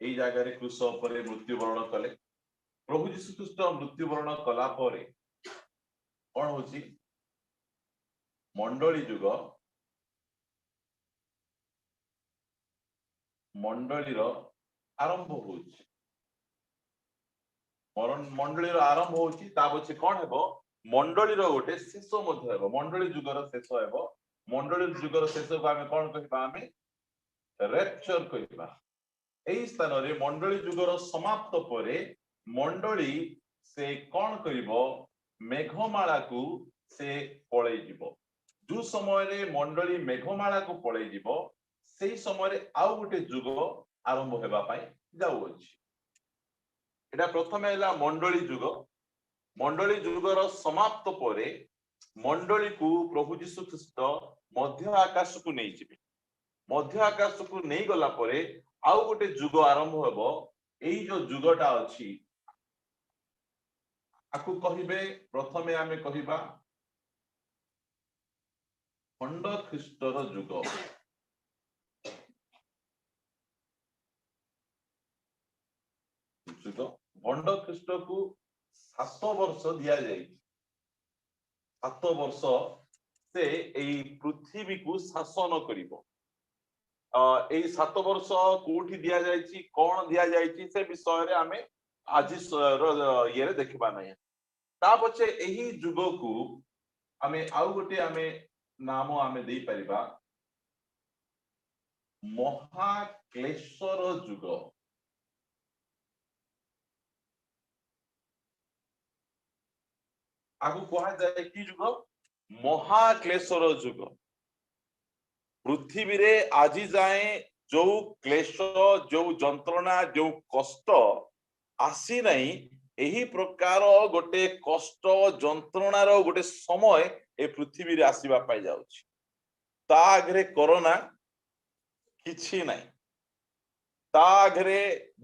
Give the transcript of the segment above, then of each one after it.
एई जागा रे क्रूस उपरे मृत्युवरण कले। प्रभु यीशु ख्रीष्ट मृत्युवरण कला परे कोन होची मंडली जुग मंडली रो आरंभ होची मंडली रो आरंभ होची ता पछे कोन हेबो मंडली रो गोटे शेष मध्ये हेबो मंडली जुगर शेष हेबो मंडली जुगर शेष को आमे कोन कहिबा आमे रैप्चर कहिबा एई स्थान रे मंडली जुगर समाप्त परे मंडली से कोन करिवो मेघमाला को से पळे जिवो जो समय रे मंडली मेघमाला को पळे जिवो सेई समय रे आउ गोटे जुग आरंभ हेबा पई जाउ अछि एटा प्रथमे हैला मंडली जुगर समाप्त परे मंडली को प्रभु यीशु ख्रीष्ट मध्य आकाश को नै जिवे मध्य आकाश को नै गला परे आउ गोटे जुग आरंभ हेबो एई जो जुगटा अछि आकु कहिबे प्रथमे आमे कहिबा खंड ख्रीष्टर जुग जुग खंड ख्रीष्ट को 7 वर्ष दिया जाय 7 वर्ष से एई पृथ्वी को शासन करिवो एई 7 वर्ष कोठी दिया जायछि कोन दिया जायछि से विषय रे आमे आज ये रे देखबा नै ता पछे एही जुग को आमे आउ गोटे आमे नाम आमे देई परिबा महाक्लेशर जुग आगु कहा जाए कि जुग महाक्लेशर जुग पृथ्वी रे आज जाए जो क्लेश जो जंत्रणा जो कष्ट आसी नहीं एही प्रकार गोटे कष्ट जंत्रणार गोटे समय ए पृथ्वी रे आसीबा पाई जाउछि ता आगरे कोरोना किछि नाही ता आगरे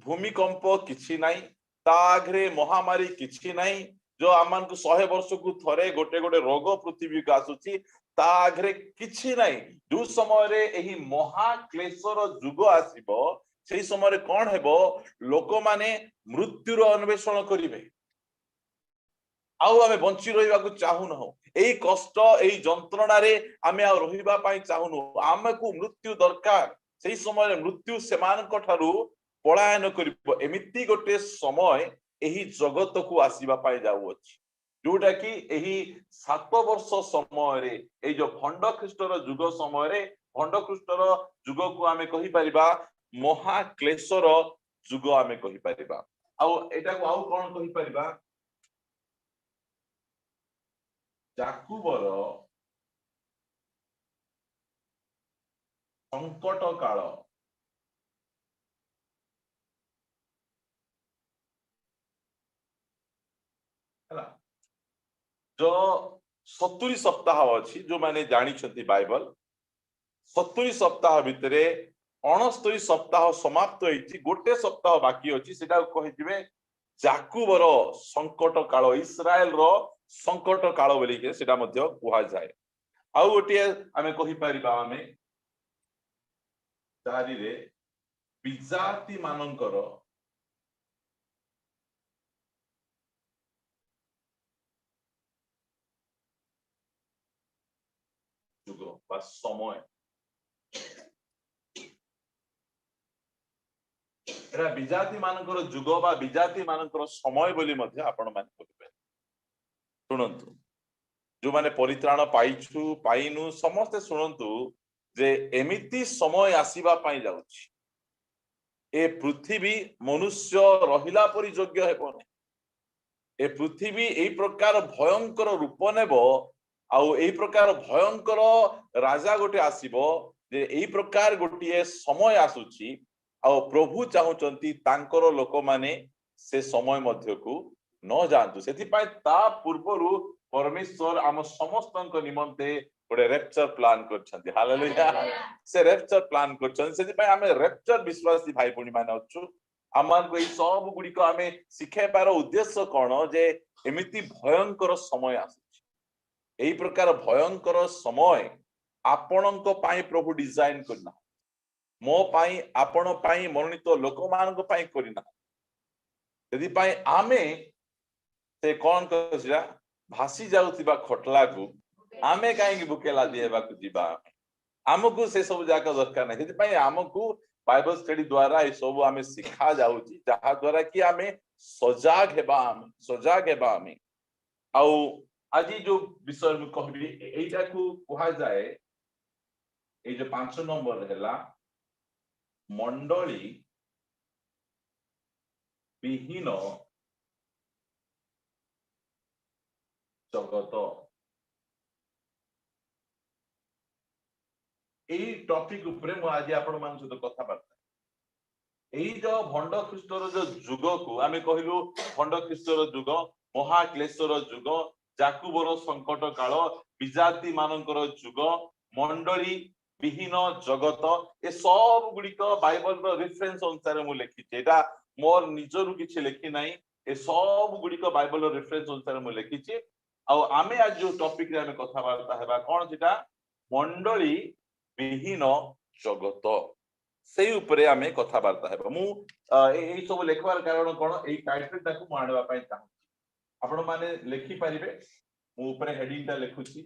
भूमिकंप किछि नाही ता आगरे महामारी किछि नाही जो आमान को 100 वर्ष को थरे गोटे गोटे रोग पृथ्वी को आसुछि ता आगरे किछि नाही जो समय रे एही महाक्लेशर जुग आसीबो सेही समय रे कोन हेबो लोक माने मृत्युर अन्वेषण करिवे आउ आमे बंची रहिबा को चाहू न एही कष्ट एही जंत्रणा रे आमे आ रहिबा पई चाहू न आमे को मृत्यु दरकार सेही समय रे मृत्यु सेमान को थारु पलायन करिवो एमिति गोटे समय एही जगत को आसीबा पई जाउ अछि जोटा कि एही 7 वर्ष समय रे ए जो खंड ख्रीष्टर जुग समय रे खंड ख्रीष्टर जुग को आमे कहि परिबा महाक्लेशर जुग आमे कहि परिबा आउ एटा को आउ कोन कहि परिबा जाकुबर संकट काल हला जो 70 सप्ताह अछि जो माने जानि छथि बाइबल 70 सप्ताह भितरे 69 सप्ताह समाप्त होइछि गोटे सप्ताह बाकी अछि सेटा कहि दिबे जाकुबर संकट काल इस्राएल रो संकट काल बोली के सेटा मध्य कुहा जाय आउ गोटे आमे कहि परिबा आमे चारि रे विजाति मानकर जुग बा समय एरा विजाति मानकर जुग बा विजाति मानकर समय बोली मध्य आपण मान कहिबे सुनंतु जो माने परित्राण पाइछु पाइनु समस्त सुनंतु जे एमिति समय आसीबा पाई जाउछि ए पृथ्वी मनुष्य रहिला परि योग्य हेबो ए पृथ्वी एई प्रकार भयंकर रूप नेबो आउ एई प्रकार भयंकर राजा गोटे आसीबो जे एई प्रकार गोटे समय आसुछि आउ प्रभु चाहुचंती तांकर लोक माने से समय मध्य को न जानतु सेति पाई ता पूर्वरु परमेश्वर आम समस्तक निमंते गोटे रेप्चर प्लान करछंती हालेलुया से रेप्चर प्लान करछन सेति पाई आमे रेप्चर विश्वासी भाई भणी माने अछु आमान को सब गुडी को आमे शिखे पार उद्देश्य कोन जे एमिति भयंकर समय आसुछि एई प्रकार भयंकर समय आपणक पाई प्रभु डिजाइन करना मो पाई आपण पाई मनोनीत लोक मानक पाई करिना यदि पाई आमे से कौन कसिरा भासी जाउतिबा खटला को आमे काहे बुकेला दिएबा को जीवा आमको से सब जाक दरकार नहीं यदि आमको बाइबल स्टडी द्वारा ये सब आमे सिखा जाउची जहा द्वारा कि आमे सजाग हेबा आमे आउ आज जो विषय में कहबी एटा को कहा जाए ए जो 5 नंबर हैला मंडली विहीन जगत एई टॉपिक ऊपर मु आज आपण मान सहित कथा बार्ता एई जो भंड ख्रीष्टर जो जुग को आमे कहिलु भंड ख्रीष्टर जुग महाक्लेशर जुग जाकुबर संकट काल विजाति मानकर जुग मंडली विहीन जगत ए सब गुड़िक बाइबल रो रेफरेंस अनुसार मु लिखि एटा मोर निजरु किछि लिखि नाही ए सब गुड़िक बाइबल रो रेफरेंस अनुसार मु लिखि आ आमे आज जो टॉपिक रे आमे कथा बार्ता हेबा कोन जेटा मंडली विहीन जगत से ऊपर आमे कथा बार्ता हेबा मु एई सब लेखवार कारण कोन एई टाइटल ताकू मानवा पई चाहू आपण माने लेखि परिबे मु ऊपर हेडिंग ता लेखुची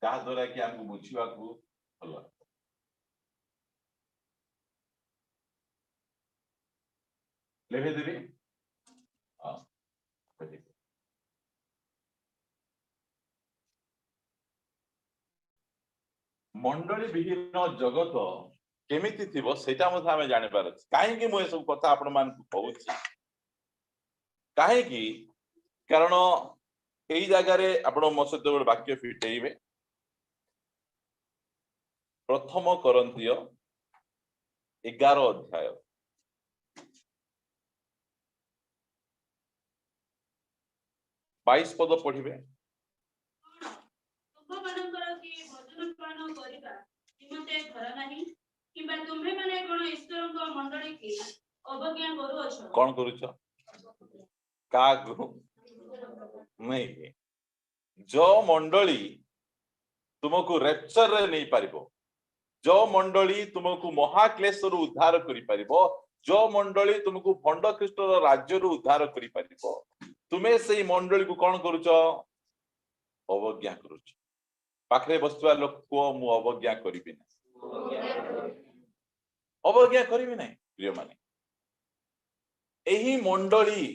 जा द्वारा कि हमको बुझिबा को भलो लेखे देबी हां मंडली विहीन जगत केमिति थिबो सेटा मध्ये हमें जानि पार काहे कि मु सब कथा आपण मान को कहूची काहे कि कारण एई जगह रे आपण मो सहित एक वाक्य फिटेइबे प्रथम कोरिन्थियो 11 अध्याय 22 पद पढ़िबे कौन करूछ का नहीं जो मंडली तुमको रेप्चर रे नहीं पारिबो जो मंडली तुमको महाक्लेश रु उद्धार करि पारिबो जो मंडली तुमको भंड ख्रीष्टर राज्य रु उद्धार करि पारिबो तुमे सेई मंडली को कौन करूछ अवज्ञा करूछ पाखरे बसुआ लोक को मु अवज्ञा करिबि ना अवज्ञा करिबि नै प्रिय माने एही मंडली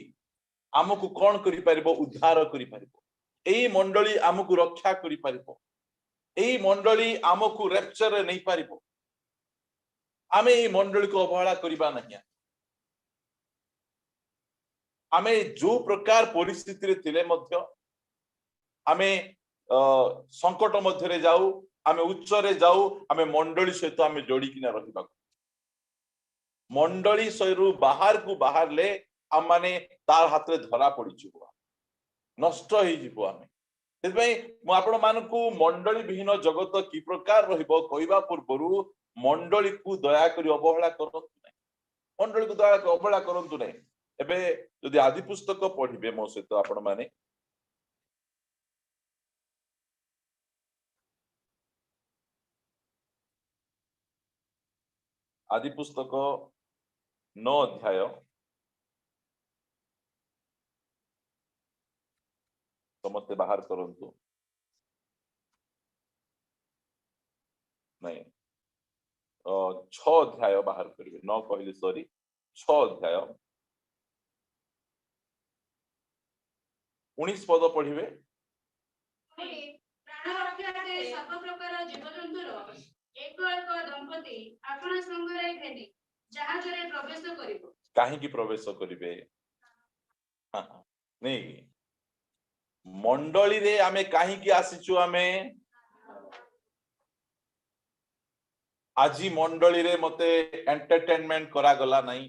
आमको कौन करि पारिबो उद्धार करि पारिबो एही मंडली आमको रक्षा करि पारिबो एही मंडली आमको रेप्चर रे नहीं पारिबो आमे एही मंडली को अवहेला करिबा नहीं आमे जो प्रकार परिस्थिति रे थिले मध्य आमे संकट मध्य रे जाऊ आमे उच्च रे जाऊ आमे मंडली सहित आमे जोड़ी किना रहिबा मंडली सहित बाहर को बाहर ले हम माने तार हाथ रे धरा पड़ी जिवो नष्ट होई जिवो आमे सेतबै मु आपण मानकू मंडली विहीन जगत की प्रकार रहिबो कहबा पूर्वरु मंडली को दया करी अवहेला करंतु नै मंडली को दया करी अवहेला करंतु नै एबे यदि आदि पुस्तक पढ़िबे मो सहित आपण माने आदि पुस्तक 9 अध्याय समस्त बाहर करंतु नहीं 6 अध्याय बाहर करिवे 9 कहले सॉरी 6 अध्याय 19 पद पढ़िवे प्राण रक्षाते सब प्रकार जीवजंतुर एक एक दंपति आपण संगरे घेनी जहाज रे प्रवेश करिवो काहे की प्रवेश करिवे नहीं मंडली रे आमे काहे की आसीचु आमे आजी मंडली रे मते एंटरटेनमेंट करा गला नहीं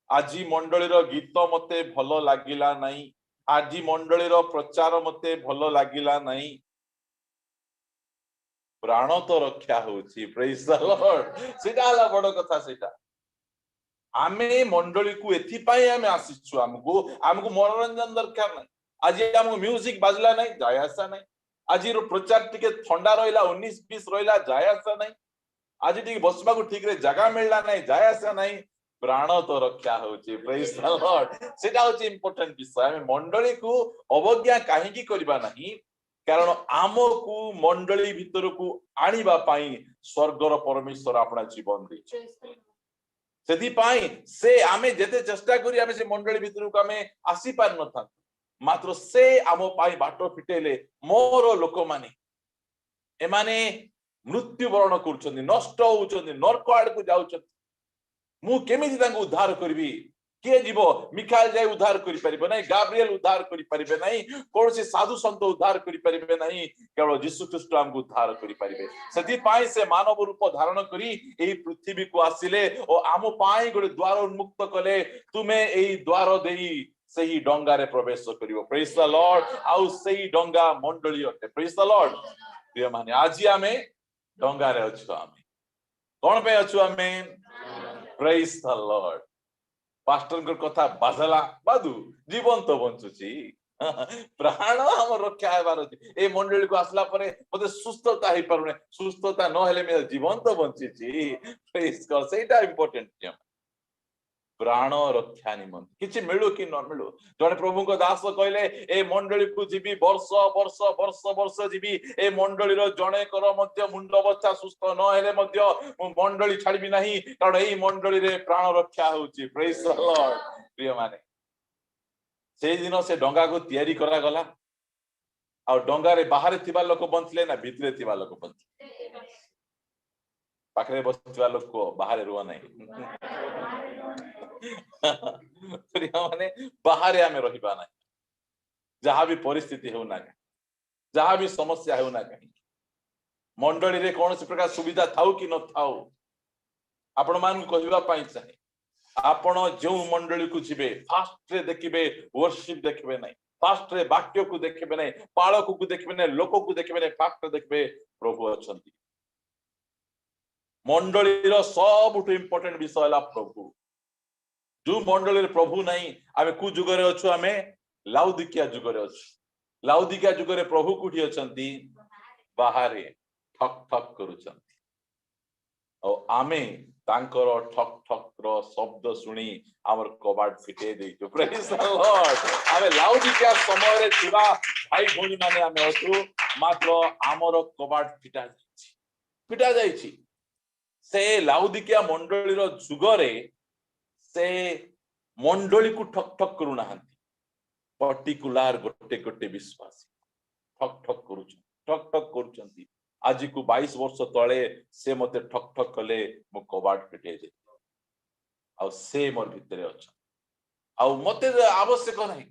आजी मंडली रो गीत मते भलो लागिला नहीं आजी मंडली रो प्रचार मते भलो लागिला नहीं प्राण तो रक्षा होची प्रेज द लॉर्ड सेटा ला बड़ कथा सेटा आमे मंडली को एथि पाई आमे आसीछु हमको हमको मनोरंजन दरकार नहीं आज हमको म्यूजिक बाजला नहीं जाय आसा नहीं आज रो प्रचार टिके ठंडा रहिला 19-20 रहिला जाय आसा नहीं आज टिके बसबा को ठीक रे जगह मिलला नहीं जाय आसा नहीं प्राण तो रक्षा होची प्रेज द लॉर्ड सेटा होची इंपोर्टेंट विषय हम मंडली को अवज्ञा काहे की करबा नहीं कारण आमको मंडली भीतर को आनिबा पाई स्वर्गर परमेश्वर अपना जीवन दे से आमे जेते चेष्टा करी आमे से मंडली भीतर को आमे आसी पार न था मात्र से आम पाई बाट फिटेले मोर लोक माने एमाने मृत्युवरण करुछन्ति नष्ट होउछन्ति नरक आड़ को जाउछन्ति मु केमिति तांको उद्धार करबी के जीव मिखाएल जाय उद्धार करि परिबे नै गाब्रिएल उद्धार करि परिबे नै कोनसे साधु संत उद्धार करि परिबे नै केवल यीशु ख्रीष्ट हमको उद्धार करि परिबे सेति पाई से मानव रूप धारण करी एही पृथ्वी को आसिले ओ आमो पाई गोटे द्वार उन्मुक्त कले तुमे एही द्वार देई सही डंगा रे प्रवेश करिवो प्रेज द लॉर्ड आउ सही डंगा मंडली अटे प्रेज द लॉर्ड प्रिय माने आज आमे डंगा रे अछु आमे कोन पे अछु आमे प्रेज द लॉर्ड पास्टर को कथा बाजला बादू जीवन तो बंचुची प्राण हम रक्षा हेबार अछि ए मंडली को आसला परे मते सुस्थता हे पारुने सुस्थता न हेले मे जीवन तो बंचीची प्रेज गॉड सेटा इंपोर्टेंट प्राण रक्षा निमंत किछि मिलु कि न मिलु जने प्रभु को दास कहले ए मंडली को जीवी वर्ष वर्ष वर्ष वर्ष जीवी ए मंडली रो जने कर मध्य मुंड बच्चा सुस्थ न हेले मध्य मंडली छाड़बी नाही कारण एई मंडली रे प्राण रक्षा होची प्रेज द लॉर्ड प्रिय माने से दिन से डंगा को तयारी करा गला आ डंगा रे बाहर थिबा लोक बंचले ना भितरे थिबा लोक बंचले पाखरे बसथिबा लोक को बाहर रुआ नाही माने बाहर आमे रहिबा ना जहां भी परिस्थिति हो ना जहां भी समस्या हो ना कहीं मंडली रे कौन से प्रकार सुविधा थाउ कि न थाउ आपण मान को कहबा पाई चाहे आपण जो मंडली को जिबे फास्ट रे देखिबे वर्शिप देखिबे नहीं फास्ट रे वाक्य को देखिबे नहीं पालक को देखिबे नहीं लोक को देखिबे नहीं फास्ट देखिबे प्रभु अछंती मंडली रो सबुठ इंपोर्टेंट विषय हला प्रभु जो मंडली रे प्रभु नहीं आमे कु जुग रे अछु आमे लाउदिकिया जुग रे अछु लाउदिकिया जुग रे प्रभु कुठी अछंती बाहरे ठक ठक करूछंती और आमे तांकर ठक ठक रो शब्द सुनी हमर कबाट फिटे देइतो प्रेज द लॉर्ड आमे लाउदिकिया समय रे थिबा भाई भोनी माने आमे अछु मात्र हमर कबाट फिटा जाईछि से लाउदिकिया मंडली रो जुग रे से मंडली को ठक ठक करू नाहंती पर्टिकुलर गोटे गोटे विश्वासी ठक ठक करूछंती आज को 22 वर्ष तळे से मते ठक ठक कले मो कबाट फिटे जे आ से मोर भितरे अछ आ मते आवश्यक नाही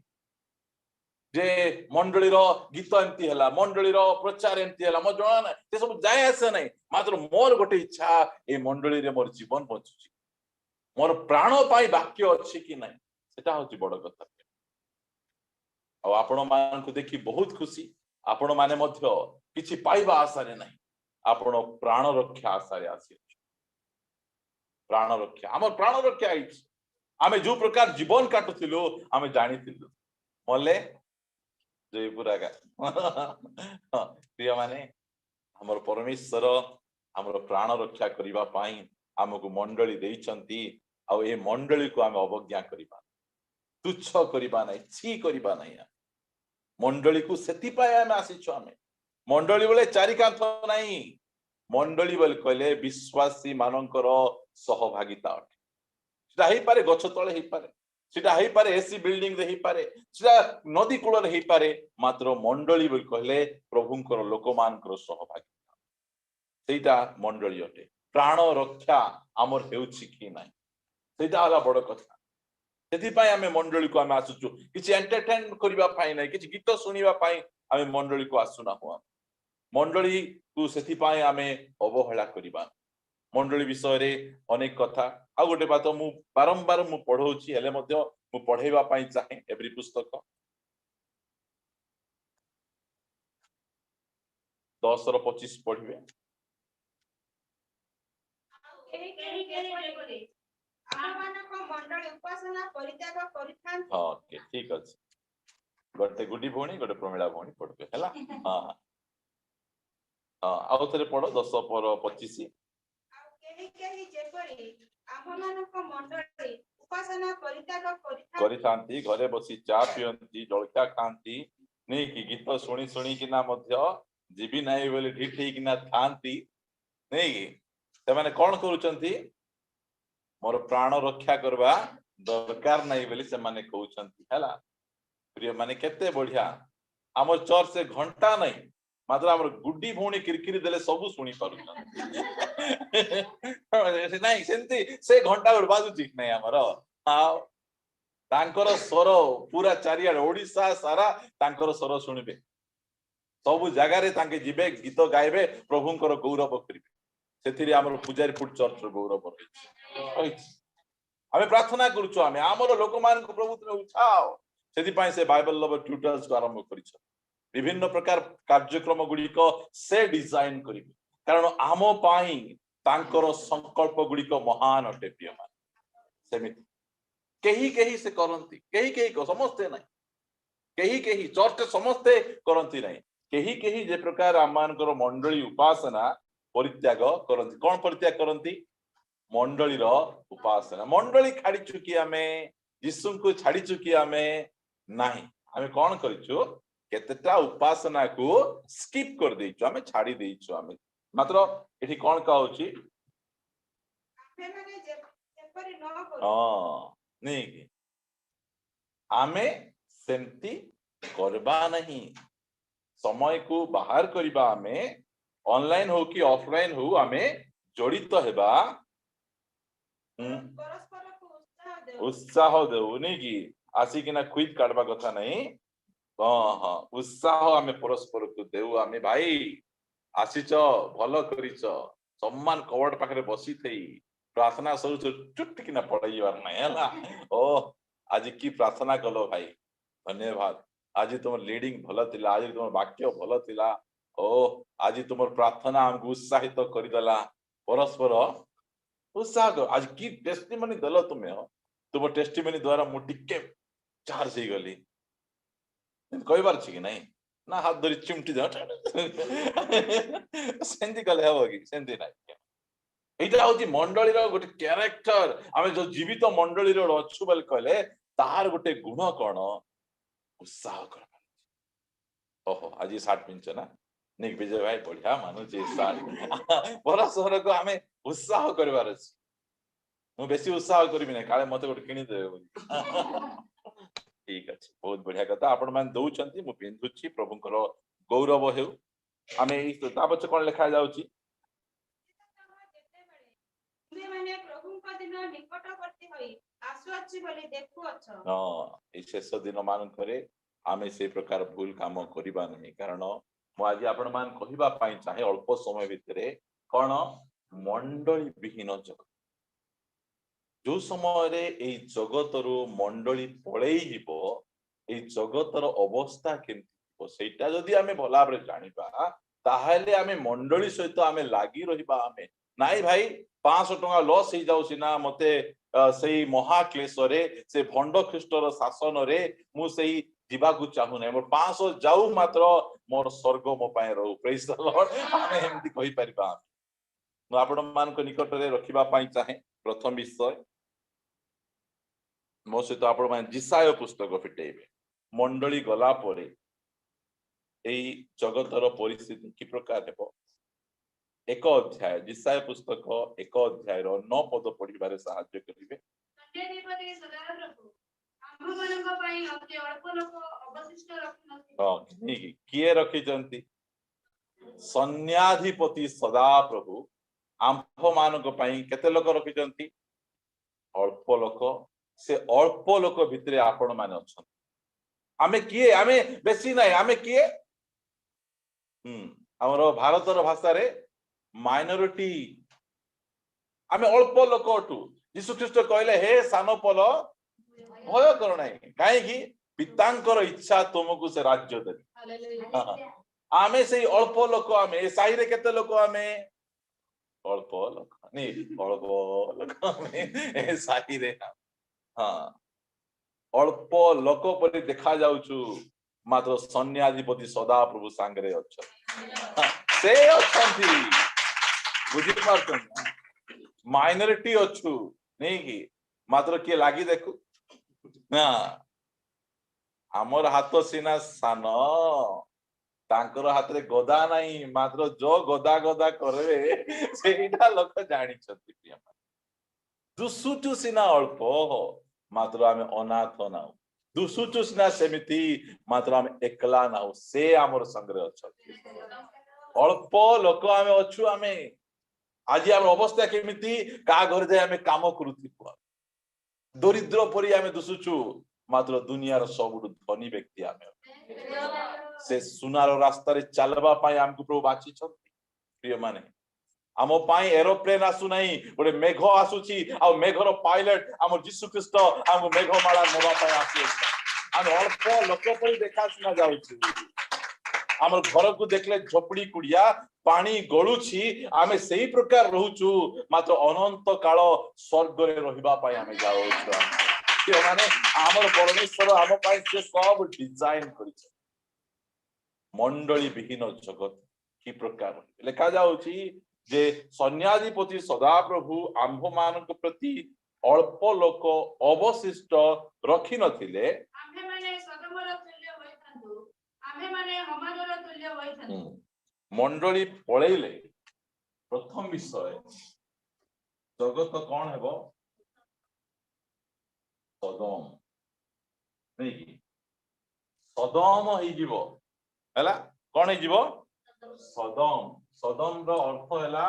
जे मंडली रो गीत एंती हला मंडली रो प्रचार एंती हला मो जणा ना ते सब जाय आसे नाही मात्र मोर गोटे इच्छा ए मंडली रे मोर जीवन बचुची मोर प्राण पाई वाक्य अछि कि नहीं सेटा होची बड़ कथा आ आपण मान को देखि बहुत खुशी आपण माने मध्य किछि पाइबा आशा रे नहीं आपण प्राण रक्षा आशा रे आसी प्राण रक्षा हमर प्राण रक्षा आइछ आमे जो प्रकार जीवन काटुथिलो आमे जानिथिलु मले जय पुरागा प्रिय माने हमर परमेश्वर हमर प्राण रक्षा करिबा पाई हमको मंडली देइछंती आ ए मंडली को आमे अवज्ञा करिबा तुच्छ करिबा नै छी करिबा नै मंडली को सेति पाए आमे आसीछु आमे मंडली बोले चारि कांथ नाही मंडली बोले कहले विश्वासी मानकर सहभागिता सेटा हेई पारे गछ तळे हेई पारे सेटा हेई पारे एसी बिल्डिंग रे हेई पारे सेटा नदी कूल रे हेई पारे मात्र मंडली बोले कहले प्रभुंकर लोकमानकर सहभागिता सेटा मंडली अटे प्राण रक्षा आमर हेउछि कि नाही सेटा होला बड़ कथा सेति पाई आमे मंडली को आमे आसुछु किछि एंटरटेन करिबा पाई नै किछि गीत सुनिबा पाई आमे मंडली को आसुना हो मंडली को सेति पाई आमे अवहेला करिबा मंडली विषय रे अनेक कथा आ गोटे बात मु बारंबार मु पढौछि हेले मध्य मु पढेबा पाई चाहे एवरी पुस्तक 10 रो 25 पढिबे ସେମାନେ ଉପାସନା ପରିତ୍ୟାଗ କରିଥାନ୍ତି। ओके ठीक अछि गोटे गुडी भौणी गोटे प्रमिला भौणी पढ़बे हला हां हां आउ थरे पढ़ो 10 पर 25 ଆଉ କେହି କେହି ଯେପରି ଆମ୍ଭମାନଙ୍କ ମଣ୍ଡଳୀ ଉପାସନା ପରିତ୍ୟାଗ କରିଥାନ୍ତି କରିଥାନ୍ତି ଘରେ ବସି ଚା ପିଅନ୍ତି ଜଳଖିଆ ଖାଆନ୍ତି ନେଇ କି ଗୀତ ଶୁଣି ଶୁଣି କିନା ମଧ୍ୟ ଯିବି ନାହିଁ ବୋଲି ଠିକ ହେଇକିନା ଥାନ୍ତି ନେଇ କି ସେମାନେ କଣ କରୁଛନ୍ତି ମୋର ପ୍ରାଣ ରକ୍ଷା करबा दरकार नहीं ବୋଲି ସେମାନେ କହୁଛନ୍ତି ହେଲା प्रिय माने केते बढ़िया हमर चर्च से घंटा नहीं मात्र हमर गुड्डी भौणी किरकिरी देले सब सुनी पारु नहीं सेंती से घंटा बाजुची नहीं हमर हां तांकर स्वर पूरा चारिया ओडिसा सारा तांकर स्वर सुनिबे सब जगह रे तांके जिबे गीत गाइबे प्रभुंकर गौरव करिबे सेथिरे हमर पूजारी फुट चर्च रो गौरव करिबे हमें प्रार्थना करूछु हमें हमर लोक मान को प्रभु तुमे उठाओ सेति पाई से बाइबल लवर ट्यूटर्स को आरंभ करिछ विभिन्न प्रकार कार्यक्रम गुडी को से डिजाइन करिबे कारण आमो पाई तांकर संकल्प गुडी को महान अटे प्रिय मान सेमिति केही केही से करंती केही को समझते नहीं केही चर्च समझते करंती नहीं केही जे प्रकार आमानकर मंडली उपासना परित्याग करंती कोन परित्याग करंती मंडली रो उपासना मंडली खाड़ी चुकी हमें यीशु को छाड़ी चुकी हमें नहीं हमें कोन करिछु केतेटा उपासना को स्किप कर देइछु हमें छाड़ी देइछु हमें मात्र एठी कोन कहउची आम्भेମାନେ ଯେପରି ନ କରୁ हां नहीं कि आमे सेमती करबा नहीं समय को बाहर करबा हमें ऑनलाइन हो कि ऑफलाइन हो हमें जड़ित हेबा परस्परକୁ ଉତ୍ସାହ ଦେଉ उत्साह देउ नहीं कि आसिकिना क्विज काढबा कथा नहीं हां हां उत्साह हमें परस्पर को देउ हमें भाई आसीच भलो करिच सम्मान कवड पाखरे बसी थई प्रार्थना सरू चुट किना पड़ाइबार नहीं हला ओ आज की प्रार्थना कलो भाई धन्यवाद आज तुम लीडिंग भलो थिला आज तुम वाक्य भलो थिला ओ आज तुम प्रार्थना हमको उत्साहित तो करि दला परस्पर उत्साह दो आज की टेस्टिमनी दलो तुमे हो तुम टेस्टिमनी द्वारा मु टिके चार्ज ही गली कहबार छी कि नहीं ना हाथ धरी चिमटी दे सेंती कले हबो कि सेंती नाही एटा होची मंडली रो गोटे कैरेक्टर आमे जो जीवित मंडली रो अछु बल कहले तार गोटे गुण कोन उत्साह कर ओहो आज 60 पिंच ना निक विजय भाई बढ़िया मानु जे 60 परस्पर को हमें उत्साह करबार अछि मु बेसी उत्साह करबी नै काले मते गोटे किनि देबे बोली ठीक अछि बहुत बढ़िया कथा आपण मान दउचंती मु पिंधुची प्रभुंकर गौरव हेउ आमे ता पछ कोन लिखा जाउची ତୁମେମାନେ ପ୍ରଭୁଙ୍କ ଦିନ ନିକଟବର୍ତ୍ତୀ ହୋଇ ଆସୁଅଛି ବୋଲି ଦେଖୁଅଛ हां ए शेष दिन मान करे आमे से प्रकार भूल काम करिबा नहीं कारण मु आज आपण मान कहिबा पाई चाहे अल्प समय भितरे कोन मंडली विहीन जगत जो समय रे ए जगत रो मंडली पळेई हिबो ए जगतर अवस्था केमति सेटा जदी आमे भला बरे जानिबा ताहेले आमे मंडली सहित आमे लागी रहिबा आमे नाई भाई 500 टका लॉस ही जाउ सिना मते सेई महाक्लेश रे से भंड ख्रीष्टर शासन रे मु सेई जीवा को चाहू नै मोर 500 जाऊ मात्र मोर स्वर्ग मो पाए रहू प्रेज द लॉर्ड आमे एमति कहि परिबा मु आपण मान को निकट रे रखिबा पाई चाहे प्रथम विषय मो सहित आपण मान जिसाय पुस्तक फिटेबे मंडली गला परे एई जगतर परिस्थिति की प्रकार हेबो एक अध्याय जिसाय पुस्तक एक अध्याय रो 9 पद पढिबारे सहाय्य करिवे ସତ୍ୟାଧିପତି ସଦାପ୍ରଭୁ ଆମ୍ଭମାନଙ୍କ ପାଇଁ ଅତି ଅଳ୍ପ ଲୋକ ଅବଶିଷ୍ଟ ରଖିନଥିଲେ हां किए रखिचंती सन्याधिपति सदा प्रभु आंभ मानक पई केते लोक रखिचंती अल्प लोक से अल्प लोक भितरे आपण माने अछन आमे किए आमे बेसी नाही आमे किए हमरो भारतर भाषा रे माइनॉरिटी आमे अल्प लोक अटू यीशु ख्रीष्ट कहले हे सानपल भय कर नाही काहे कि पितांकर इच्छा तुमको से राज्य देबे आमे से अल्प लोक आमे ए साई रे केते लोक आमे अल्प लोक नहीं अल्प लोक आमे ए साई रे हाँ अल्प लोक परि देखा जाउछु मात्र सन्याधिपति सदा प्रभु सांगरे अच्छा से अछंती बुझी पारछन माइनॉरिटी अछु नहीं कि मात्र के लागी देखु ना हमर हाथ सीना सान तांकर हाथ रे गदा नहीं मात्र जो गदा गदा करबे सेटा लोक जानि छथि प्रिय दुसुटु सीना अल्प मात्र आमे अनाथ नाउ दुसुटु सीना सेमिति मात्र आमे एकला नाउ से हमर संगरे अछथि अल्प लोक आमे अछु आमे आज आम अवस्था केमिति का घर जाय आमे काम करूथिबो दरिद्र परि आमे दुसुचु मात्र दुनियार सबुठु धनी व्यक्ति आमे से सुनार रास्ता रे चलबा पाई हमको प्रभु बाची छथि प्रिय माने आम पाई एरोप्लेन आसु नहीं गोटे मेघ आसुची आ मेघर पायलट आम जीशु ख्रीस्ट हमको मेघमाला नेबा पाई आसी हम अल्प लोक परि देखा सुना जाउछि आम घर को देखले झोपड़ी कुड़िया पानी गलुछि आमे सेही प्रकार रहूछु मात्र अनंत काल स्वर्ग रे रहिबा पाई आमे जाउछु के माने हमर परमेश्वर आम पाई से सब डिजाइन करिछ मंडली विहीन जगत की प्रकार लिखा जाउछि जे सन्याधिपति सदा प्रभु आंभ मानक प्रति अल्प लोक अवशिष्ट रखि नथिले आम्भे माने सदमर तुल्य होइथांतु आम्भे माने हमारर तुल्य होइथांतु मंडली पळैले प्रथम विषय जगत कौन हेबो सदम नहीं कि सदम ही जीवो हैला कौन ही जीवो सदम सदम रो अर्थ हैला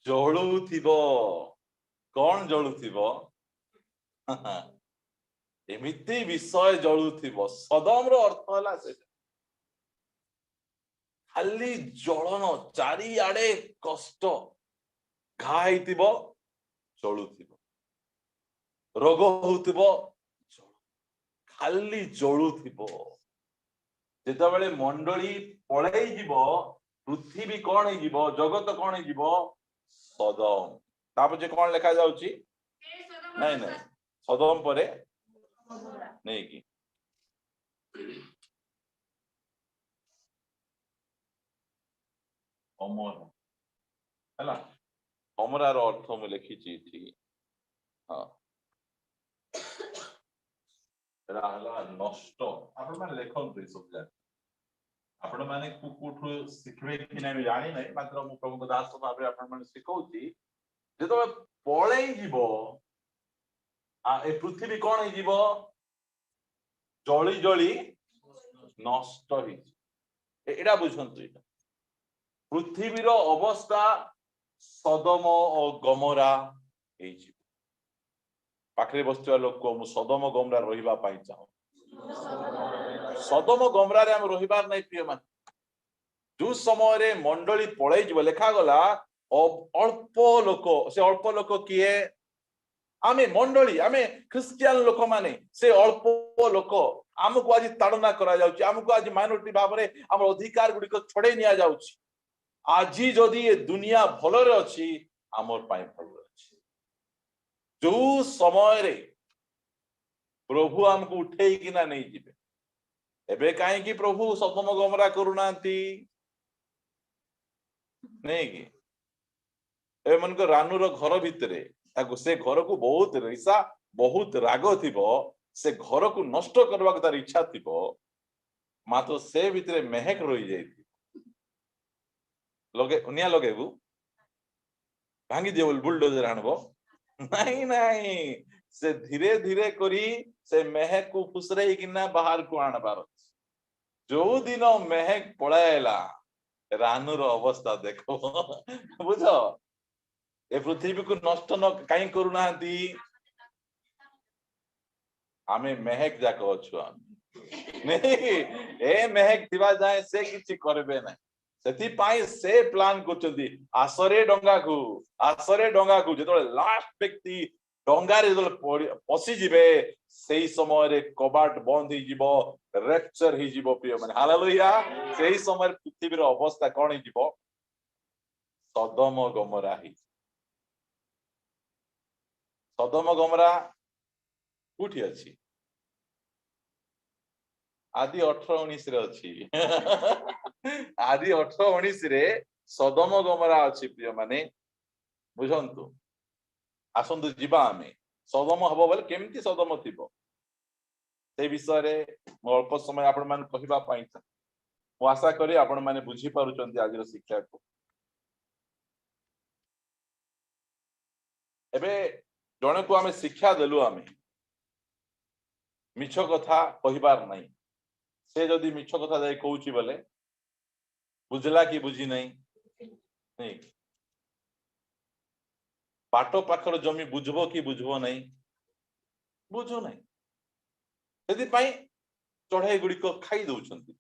जळुथिबो कौन जळुथिबो एमिति विषय जळुथिबो सदम रो अर्थ हैला से खाली जळन चारि आडे कष्ट घाइथिबो जळुथिबो रोग होउथिबो खाली जळुथिबो जेतबेले मंडली पळै जीवो पृथ्वी कौन ही जीवो जगत कौन ही जीवो सदम तापजे कौन लिखा जाउची नहीं नहीं सदम परे नहीं कि अमर हैला अमरार अर्थ मु लिखिची थी हां रहला नष्ट आपण माने लेखन रे सब जाय आपण माने कुकुठु सिखबे कि नै जानि नै मात्र मु प्रभु दास भाबे आपण माने सिखौची जेतो पळै जीवो आ ए पृथ्वी कोन हे जीवो जळी जळी नष्ट हि एडा बुझंतु एटा पृथ्वी रो अवस्था सदम और गमोरा हे जी पाखरे बसवा लोक को मु सदम गमरा रहिबा पाई चाहो सदम गमरा रे हम रहिबार नै प्रिय मान जो समय रे मंडली पळै जीव लेखा गला अल्प लोक से अल्प लोक किए आमे मंडली आमे क्रिश्चियन लोक माने से अल्प लोक हमको आज ताड़ना करा जाउची हमको आज माइनॉरिटी भाव रे हम अधिकार गुडी को छडे निया जाउची आज जदि ये दुनिया भलरे अछि हमर पाई भल अछि जो समय रे प्रभु हमको उठेई किना नहीं जिबे एबे काहे कि प्रभु सदम गमरा करूनांती नहीं कि ए मन को रानूर घर भितरे ताको से घर को बहुत रिसा बहुत राग थिबो से घर को नष्ट करबा तार इच्छा थिबो मात्र से भितरे महक रही जाई लगे उनिया लगेबू भांगी दियो बुलडोजर आनबो नहीं नहीं से धीरे धीरे करी से महक को फुसरे किना बाहर को आनबार जो दिन महक पळायला रानूर अवस्था देखो बुझो ए पृथ्वी को नष्ट न काई करूनांती आमे महक जाको अछु नहीं ए महक दिवा जाए से किछि करबे ना सेति पाई से प्लान करचंदी आसरे डंगा को जेतो लास्ट व्यक्ति डंगारे पशि जिबे सेही समय रे कबाट बंद ही जिवो रैप्चर ही जिवो प्रिय माने हालेलुया सेही समय पृथ्वी रो अवस्था कोन ही जिवो सदम गमरा ही सदम गमरा कोठी अछि आदि 18-19 रे अछि आदि 18-19 रे सदम गमरा अछि प्रिय माने बुझंतु आसंतु जीवा आमे सदम हबो बोले केमती सदम थिबो से विषय रे अल्प समय आपण मान कहिबा पाई मु आशा करी आपण माने बुझी पारुचंती आज शिक्षा को एबे जणे को आमे शिक्षा देलु आमे मिछ कथा कहिबार नाही से जदी मिछ कथा जाय कहूची बोले बुझला कि बुझी नहीं नहीं पाटो पाखर जमी बुझबो कि बुझबो नहीं बुझो नहीं सेति पई चढ़ाई गुडी को खाई दउछंती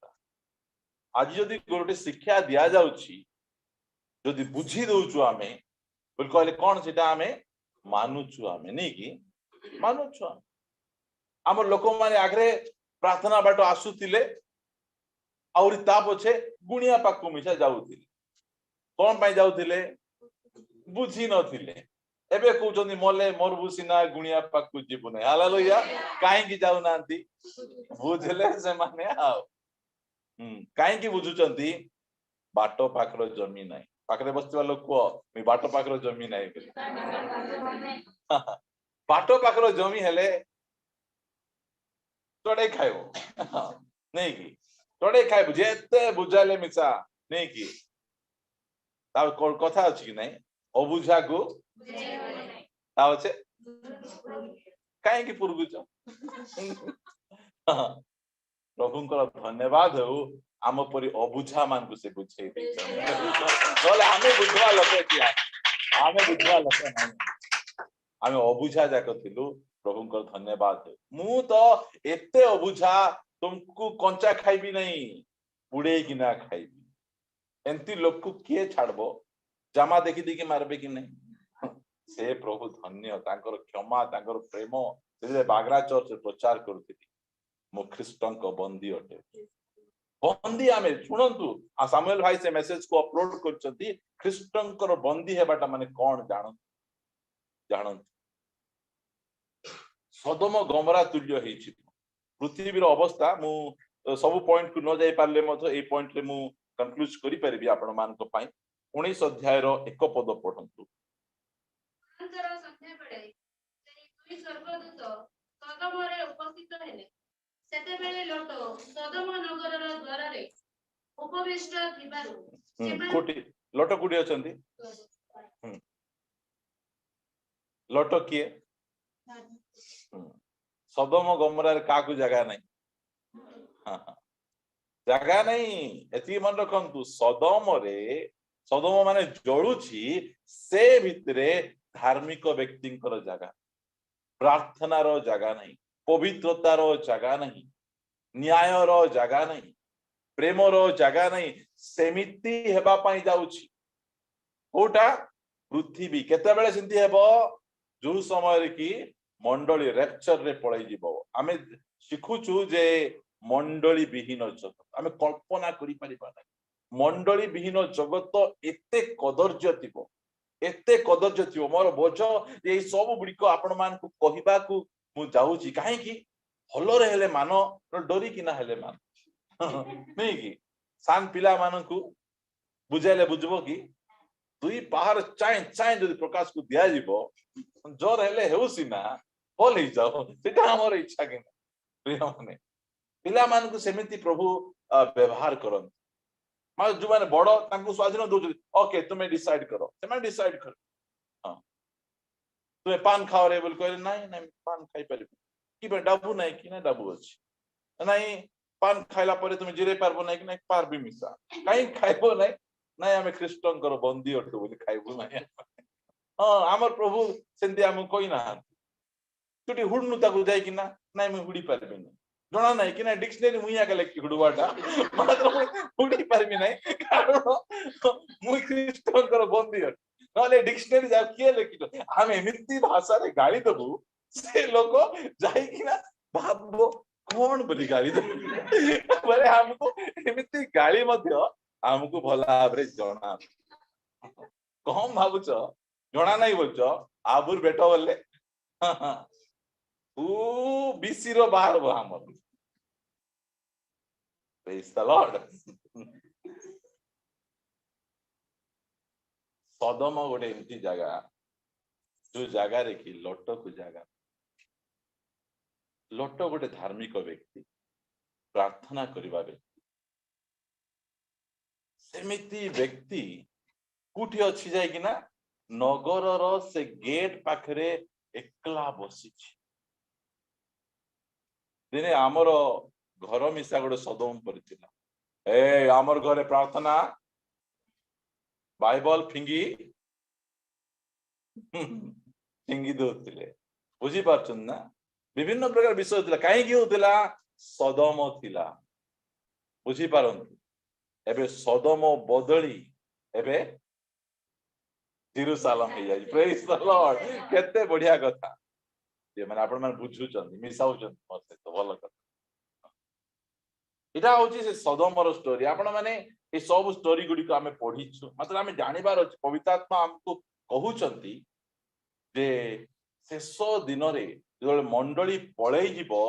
आज जदी गोटे शिक्षा दिया जाउची जदी बुझी दउछु आमे बोल कहले कोन सेटा आमे मानुछु आमे नहीं कि मानुछु हमर लोक माने आगरे प्रार्थना बाटो आसुतिले और ता पछे गुणिया पाकु मिछा जाउतिले कोन पई जाउतिले बुझी नथिले एबे कहउचंदी मले मोर बुसिना गुणिया पाकु जीवु नै हालेलुया काहे कि जाउ नांती बुझले से माने आउ काहे कि बुझुचंदी बाटो पाखरो जमी नै पाखरे बसतिबा लोक को मी बाटो पाखरो जमी नै बाटो पाखरो जमी हेले तोड़े खाइबो नहीं कि तोड़े खाइबो जेते बुझाले मिसा नहीं कि तार कथा अछि कि नहीं अबुझा को ताव छे काहे कि पुरगुच प्रभुंकर धन्यवाद हो आम परि अबुझा मान को से बुझे बोले हमें बुझवा लोक किया हमें बुझवा लोक नहीं हमें अबुझा जाक थिलु प्रभुंकर धन्यवाद मु तो एते अबुझा तुमको कंचा खाइबी नहीं उड़े कि ना खाइबी एंती लोक को किए छाड़बो जामा देखि देखि मारबे कि नहीं से प्रभु धन्य तांकर क्षमा तांकर प्रेम से बागरा चर्च प्रचार करथिति मो ख्रीष्टन को बंदी अटे बंदी आमे सुनंतु आ सामुएल भाई से मेसेज को अपलोड करछंती ख्रीष्टन को बंदी हेबाटा माने कोन जानन सदम गमरा तुल्य हेछि पृथ्वी रो अवस्था मु सब पॉइंट को न जाई पारले मथो ए पॉइंट रे मु कंक्लूड करि परबी आपण मान को पई 19 अध्याय रो एक पद पढंतु अंतर संध्या बेले सेही दुई स्वर्गदूत सदम रे उपस्थित हेले सेते बेले लोट सदम नगर रो द्वार रे उपविष्ट थिबारु कोटी लोट कुडी अछंती लोट किए सदम गमरा रे काकू जगह नहीं जगह नहीं एति मन रखंतु सदम माने जळुची से भितरे धार्मिक व्यक्तिंकर जगह प्रार्थना रो जगह नहीं पवित्रता रो जगह नहीं न्याय रो जगह नहीं प्रेम रो जगह नहीं सेमिति हेबा पई जाउची कोटा पृथ्वी केते बेले सिंती हेबो जो समय रे की मंडली रैप्चर रे पळै जीवो आमे शिखुचु जे मंडली विहीन जगत आमे कल्पना करि परिबा नै मंडली विहीन जगत एते कदर्य थिबो मोर बोझ ए सब गुडी को आपण मान को कहिबा को मु जाउची काहे की भलो रे हेले मानो डरी कि ना हेले मान नहीं कि सान पिला मान को बुझाइले बुझबो कि दुई पहाड़ चाय जदि प्रकाश को दिया जीवो जोर हेले हेउसी ना बोल ही जाओ सेटा हमर इच्छा कि प्रिय माने पिला मान को सेमिति प्रभु व्यवहार करन मा जो माने बड़ तांको स्वाधीन दउ ओके तुमे डिसाइड करो तुमे डिसाइड कर हां तुमे पान खाओ रे बोल कहले नहीं पान खाई पारि कि बे डाबू नहीं कि ना डाबू अछि नहीं पान खाइला परे तुमे जिरे पारबो नहीं कि नहीं पारबी मिसा काई खाइबो नहीं हमें ख्रीष्टन कर बंदी अटो बोली खाइबो नहीं हां हमर प्रभु सेंती हम कोई ना तुटी हुडनु ताकू जाय कि ना नहीं मैं हुडी पारबी नहीं जणा नहीं कि ना डिक्शनरी मुइया के लेखि हुडवाटा मात्र हुडी पारबी नहीं कारण मु ख्रीष्टन कर बंदी अट नले डिक्शनरी जा किए लिखितो हम एमिति भाषा रे गाली दबु से लोक जाई कि ना भाबो कौन बोली गाली दबु बोले हमको एमिति गाली मध्य हमको भला भाबरे जणा कम भाबुच जणा नहीं बोलछ आबुर बेटा बोले ऊ बीसी रो बाहर बो हमर प्रेज द लॉर्ड सदम गोटे एमती जगह जो जगह रे कि लोट को जगह लोट गोटे धार्मिक व्यक्ति प्रार्थना करबा व्यक्ति सेमिति व्यक्ति कुठी अछि जाय कि ना नगर रो से गेट पाखरे एकला बसी दिने आमर घर मिसा गोटे सदम परिथिला ए आमर घरे प्रार्थना बाइबल फिंगी फिंगी दौले बुझी पार्छन ना विभिन्न प्रकार विषय थिला काहे कि होतिला सदम थिला बुझी पारंतु एबे सदम बदली एबे जेरूसालेम हे जाई प्रेज द लॉर्ड केते बढ़िया कथा जे माने आपण माने बुझुचन मिसाउचन मते तो भलो कथा इटा होची से सदमर स्टोरी आपण माने ए सब स्टोरी गुडी को हमें पढिछु मतलब हमें जानिबार अछि पवित्र आत्मा हमको कहउचंती जे शेष दिन रे जो मंडली पळै जीवो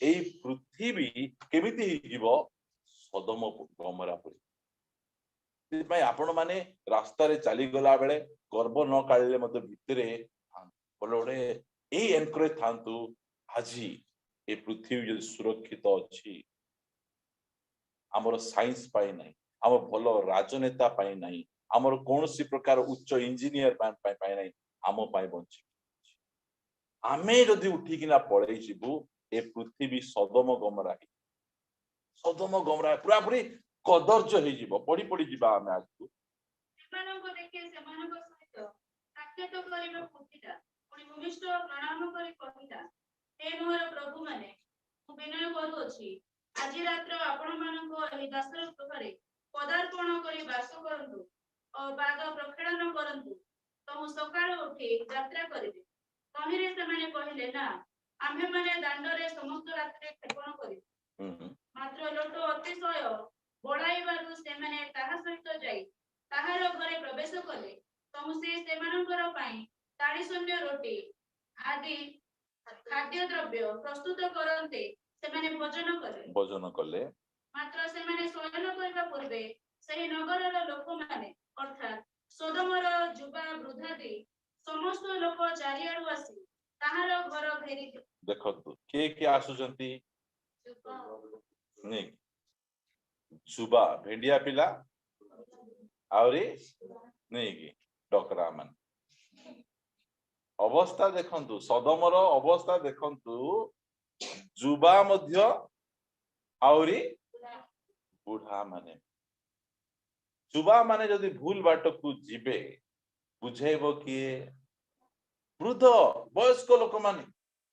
एई पृथ्वी केमिति हि जीवो सदम गमरा परि भाई आपण माने रास्ता रे चली गला बेले गर्व न काढले मते भितरे बोलोडे ए एनकरेज थांतु आजी ए पृथ्वी जो सुरक्षित अछि हमर साइंस पाई नाही हमर भलो राजनेता पाई नाही हमर कोनसी प्रकार उच्च इंजीनियर पाई नाही हम पाई बंची आमे जदि उठी किना पळै जिबु ए पृथ्वी सदम गमरा पूरा पूरी कदर्ज हे जिवो पड़ी पड़ी जिबा आमे आज ସେମାନଙ୍କୁ ଦେଖି ସେମାନଙ୍କ ସହିତ ସାକ୍ଷାତ କରିବା ଫୁଟିଲା ପୁଣି ଭୂମିଷ୍ଠ ପ୍ରଣାମ କରି କହିଲା ହେ ମୋର ପ୍ରଭୁମାନେ ମୁଁ ବିନୟ କରୁଅଛି ଆଜି ରାତ୍ର ଆପଣମାନଙ୍କ ଏହି ଦାସର ଗୃହରେ ପଦାର୍ପଣ କରି ବାସ କରନ୍ତୁ ଓ ପାଦ ପ୍ରକ୍ଷାଳନ କରନ୍ତୁ ତ ମୁଁ ସକାଳୁ ଉଠି ଯାତ୍ରା କରିବି ତହିଁରେ ସେମାନେ କହିଲେ ନା ଆମ୍ଭେମାନେ ଦାଣ୍ଡରେ ସମସ୍ତ ରାତିରେ କ୍ଷେପଣ କରିବୁ ମାତ୍ର ଲୋଟ ଅତିଶୟ ବଳାଇବାରୁ ସେମାନେ ତାହା ସହିତ ଯାଇ ତାହାର ଘରେ ପ୍ରବେଶ କଲେ ତମୁ ସେ ସେମାନଙ୍କର ପାଇଁ 40 ରୋଟି ଆଦି ଖାଦ୍ୟ ଦ୍ରବ୍ୟ ପ୍ରସ୍ତୁତ କରନ୍ତେ ସେମାନେ ଭୋଜନ କଲେ ମାତ୍ର ସେମାନେ ଶୟନ କରିବା ପୂର୍ବେ ସେହି ନଗରର ଲୋକମାନେ ଅର୍ଥାତ୍ ସୋଦମର ଯୁବା ବୃଦ୍ଧାଦି ସମସ୍ତ ଲୋକ ଚାରିଆଡୁ ଆସି ତାହାର ଘର ଘେରି ଦେଖନ୍ତୁ କିଏ ଆସୁଛନ୍ତି ନି ଯୁବା ଭେଣ୍ଡିଆ ପିଲା आउरी नहीं कि डकरा मान अवस्था देखंतु सदमर अवस्था देखंतु जुबा मध्य आउरी बुढ़ा माने जुबा माने जदि भूल बाट को जिबे बुझेबो किए वृद्ध वयस्क लोक माने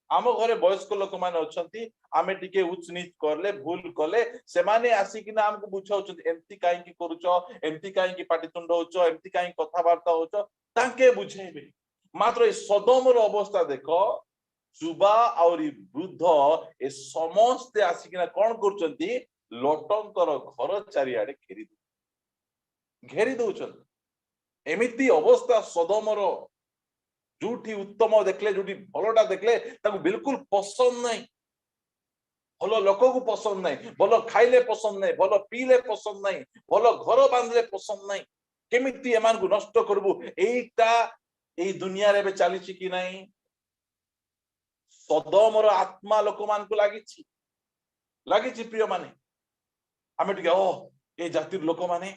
आम घरे वयस्क लोक माने अछंती आमे टिके उच्च नीच करले भूल कले से माने आसी कि ना हमको बुझाउछन एमती काहे की करूछो एमती काहे की पाटितुंड होछो एमती काहे कथा वार्ता होछो ताके बुझेबे मात्र ए सदमर अवस्था देखो जुबा और वृद्ध ए समस्त आसी कि ना कोन करछंती लोटंकर घर चारियाडे घेरी दउछन एमिति अवस्था सदमर जोठी उत्तम देखले जोठी भलोटा देखले ताको बिल्कुल पसंद नहीं भलो लोक को पसंद नहीं भलो खाइले पसंद नहीं भलो पीले पसंद नहीं भलो घर बांधले पसंद नहीं केमिति एमान को नष्ट करबो एटा ए दुनिया रे बे चली छि कि नहीं सदमर आत्मा लोक मान को लागि छि प्रिय माने आमे टिके ओ ए जातिर लोक माने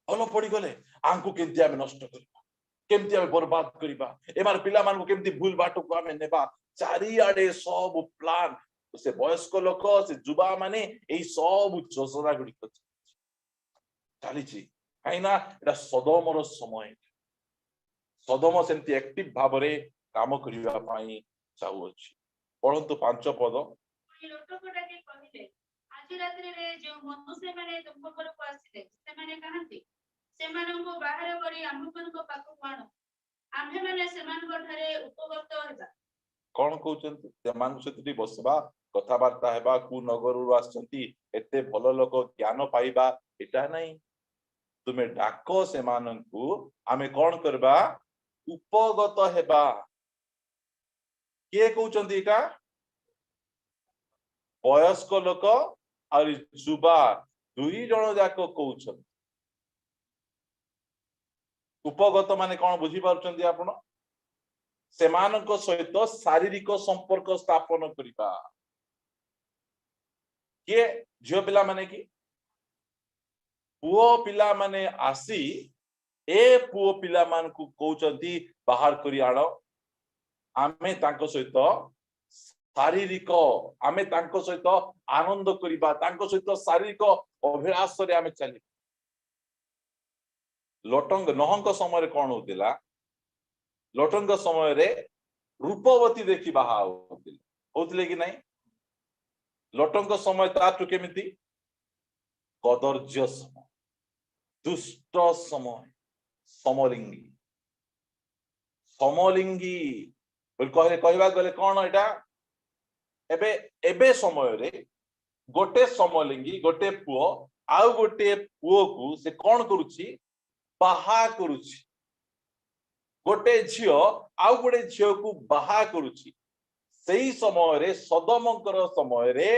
भलो पड़ी गले आंको केंति आमे नष्ट करबा केमती आमे बर्बाद करिबा एमार पिला मान को केमती भूल बाटो को आमे नेबा चारियाडे सब प्लान से वयस्क लोक से जुबा माने एई सब जोजना गुडी चली छि काइना एटा सदमर समय सदम सेमती एक्टिव भाबरे काम करिबा पई चाहू अछि परंतु 5 पद लोटकोटाके कहिले आजि रात्रि रे जो मनुष्य माने तुम घर को आसीले से माने कहांती ସେମାନଙ୍କୁ ବାହାର କରି ଆମ୍ଭମାନଙ୍କ ପାଖକୁ ଆଣ, ଆମ୍ଭେମାନେ ସେମାନଙ୍କ ଠାରେ ଉପଗତ ହେବା। କଣ କହୁଛନ୍ତି? ସେମାନଙ୍କ ସହିତ ଟିକେ ବସିବା, କଥାବାର୍ତ୍ତା ହେବା, କୋଉ ନଗରରୁ ଆସିଛନ୍ତି, ଏତେ ଭଲ ଲୋକ, ଜ୍ଞାନ ପାଇବା, ଏଟା ନାହିଁ। ତୁମେ ଡାକ ସେମାନଙ୍କୁ, ଆମେ କଣ କରିବା? ଉପଗତ ହେବା। କିଏ କହୁଛନ୍ତି ଏଟା? ବୟସ୍କ ଲୋକ ଆଉ ଯୁବା, ଦୁଇ ଜଣ ଯାକ କହୁଛନ୍ତି। ଉପଗତ ମାନେ କଣ ବୁଝିପାରୁଛନ୍ତି ଆପଣ? ସେମାନଙ୍କ ସହିତ ଶାରୀରିକ ସମ୍ପର୍କ ସ୍ଥାପନ କରିବା। କିଏ? ଝିଅ ପିଲାମାନେ କି? ପୁଅ ପିଲାମାନେ ଆସି ଏ ପୁଅ ପିଲାମାନଙ୍କୁ କହୁଛନ୍ତି ବାହାର କରି ଆଣ, ଆମେ ତାଙ୍କ ସହିତ ଶାରୀରିକ, ଆମେ ତାଙ୍କ ସହିତ ଆନନ୍ଦ କରିବା, ତାଙ୍କ ସହିତ ଶାରୀରିକ ଅଭିଳାଷରେ ଆମେ ଚାଲିବା। ନହଙ୍କ ସମୟରେ କଣ ହଉଥିଲା? ଲଟଙ୍କ ସମୟରେ ରୂପବତୀ ଦେଖି ବାହା ହଉଥିଲେ କି ନାଇଁ? ଲଟଙ୍କ ସମୟ ତାଠୁ କେମିତି? କଦର୍ଯ୍ୟ ସମୟ, ଦୁଷ୍ଟ ସମୟ, ସମଲିଙ୍ଗୀ। ସମଲିଙ୍ଗୀ କହିବାକୁ ଗଲେ କଣ ଏଟା? ଏବେ ଏବେ ସମୟରେ ଗୋଟେ ସମଲିଙ୍ଗୀ, ଗୋଟେ ପୁଅ ଆଉ ଗୋଟେ ପୁଅକୁ ସେ କଣ କରୁଛି? ବାହା କରୁଛି। ଗୋଟେ ଝିଅ ଆଉ ଗୋଟେ ଝିଅକୁ ବାହା କରୁଛି। ସେଇ ସମୟରେ ସଦମଙ୍କର ସମୟରେ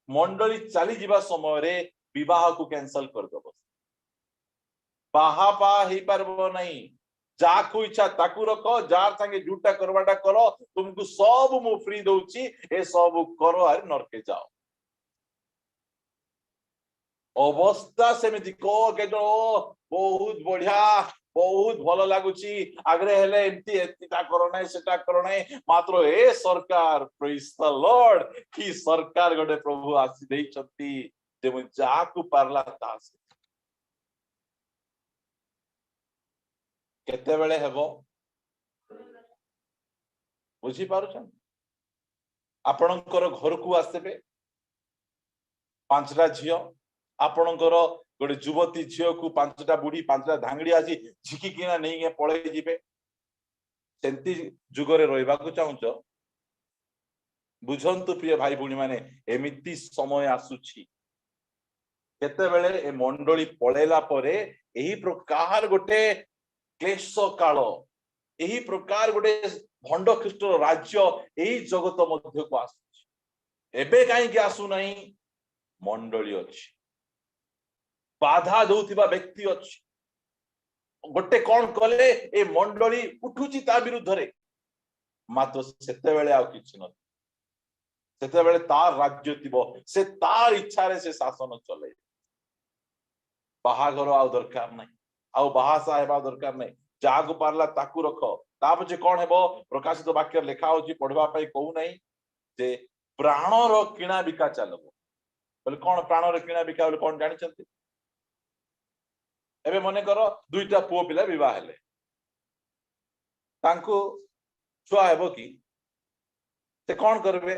ମଣ୍ଡଳୀ ଚାଲିଯିବା ସମୟରେ ବିବାହକୁ କ୍ୟାନ୍ସଲ କରିଦବ। ବାହା ହେଇପାରିବ ନାହିଁ। ଯାହାକୁ ଇଚ୍ଛା ତାକୁ ରଖ, ଯାହାର ସାଙ୍ଗେ ଯୋଉଟା କରବାଟା କର, ତୁମକୁ ସବୁ ମୁଁ ଫ୍ରି ଦଉଛି, ଏ ସବୁ କର, ଆରେ ନରକେ ଯାଅ। ଅବସ୍ଥା ସେମିତି। ବହୁତ ବଢିଆ, ବହୁତ ଭଲ ଲାଗୁଛି, ଆଗରେ ହେଲେ ଏମିତି ଏଟା କର ନାହିଁ, ସେଟା କର ନାହିଁ, ମାତ୍ର ଏ ସରକାର, ପ୍ରେଜ୍ ଦ ଲର୍ଡ, କି ସରକାର ଗୋଟେ ପ୍ରଭୁ ଆସି ଦେଇଛନ୍ତି ଯେ ମୁଁ ଯାହାକୁ ପାରିଲା ତା କେତେବେଳେ ହେବ ବୁଝିପାରୁଛନ୍ତି? ଆପଣଙ୍କର ଘରକୁ ଆସିବେ 5ଟା ଝିଅ, ଆପଣଙ୍କର ଗୋଟେ ଯୁବତୀ ଝିଅକୁ 5ଟା ବୁଢୀ, 5ଟା ଧାଙ୍ଗଡି ଆସି ଝିକିକିନା ନେଇକି ପଳେଇ ଯିବେ। ସେମିତି ଯୁଗରେ ରହିବାକୁ ଚାହୁଁଛ? ବୁଝନ୍ତୁ ପ୍ରିୟ ଭାଇ ଭଉଣୀ ମାନେ, ଏମିତି ସମୟ ଆସୁଛି କେତେବେଳେ ଏ ମଣ୍ଡଳୀ ପଳେଇଲା ପରେ ଏହି ପ୍ରକାର ଗୋଟେ କ୍ଲେଶ କାଳ, ଏହି ପ୍ରକାର ଗୋଟେ ଭଣ୍ଡ ଖ୍ରୀଷ୍ଟର ରାଜ୍ୟ ଏହି ଜଗତ ମଧ୍ୟକୁ ଆସୁଛି। ଏବେ କାହିଁକି ଆସୁନାହିଁ? ମଣ୍ଡଳୀ ଅଛି, ବାଧା ଦଉଥିବା ବ୍ୟକ୍ତି ଅଛି। ଗୋଟେ କଣ କଲେ ଏ ମଣ୍ଡଳୀ ଉଠୁଛି ତା ବିରୁଦ୍ଧରେ, ମାତ୍ର ସେତେବେଳେ ଆଉ କିଛି ନଥିବ। ସେତେବେଳେ ତାର ରାଜ୍ୟ ଥିବ, ସେ ତାର ଇଚ୍ଛାରେ ସେ ଶାସନ ଚଲେଇବ। ବାହାଘର ଆଉ ଦରକାର ନାହିଁ, ଆଉ ବାହାସାହା ହେବା ଦରକାର ନାହିଁ। ଯାହାକୁ ପାରିଲା ତାକୁ ରଖ। ତା ପଛେ କଣ ହେବ? ପ୍ରକାଶିତ ବାକ୍ୟରେ ଲେଖା ହଉଛି, ପଢିବା ପାଇଁ କହୁନାହିଁ, ଯେ ପ୍ରାଣର କିଣା ବିକା ଚାଲିବ। ବୋଲେ କଣ ପ୍ରାଣର କିଣା ବିକା ବୋଲି କଣ ଜାଣିଛନ୍ତି? ଏବେ ମନେକର 2ଟା ପୁଅ ପିଲା ବିବାହ ହେଲେ, ତାଙ୍କୁ ଛୁଆ ହେବ କି? ସେ କଣ କରିବେ?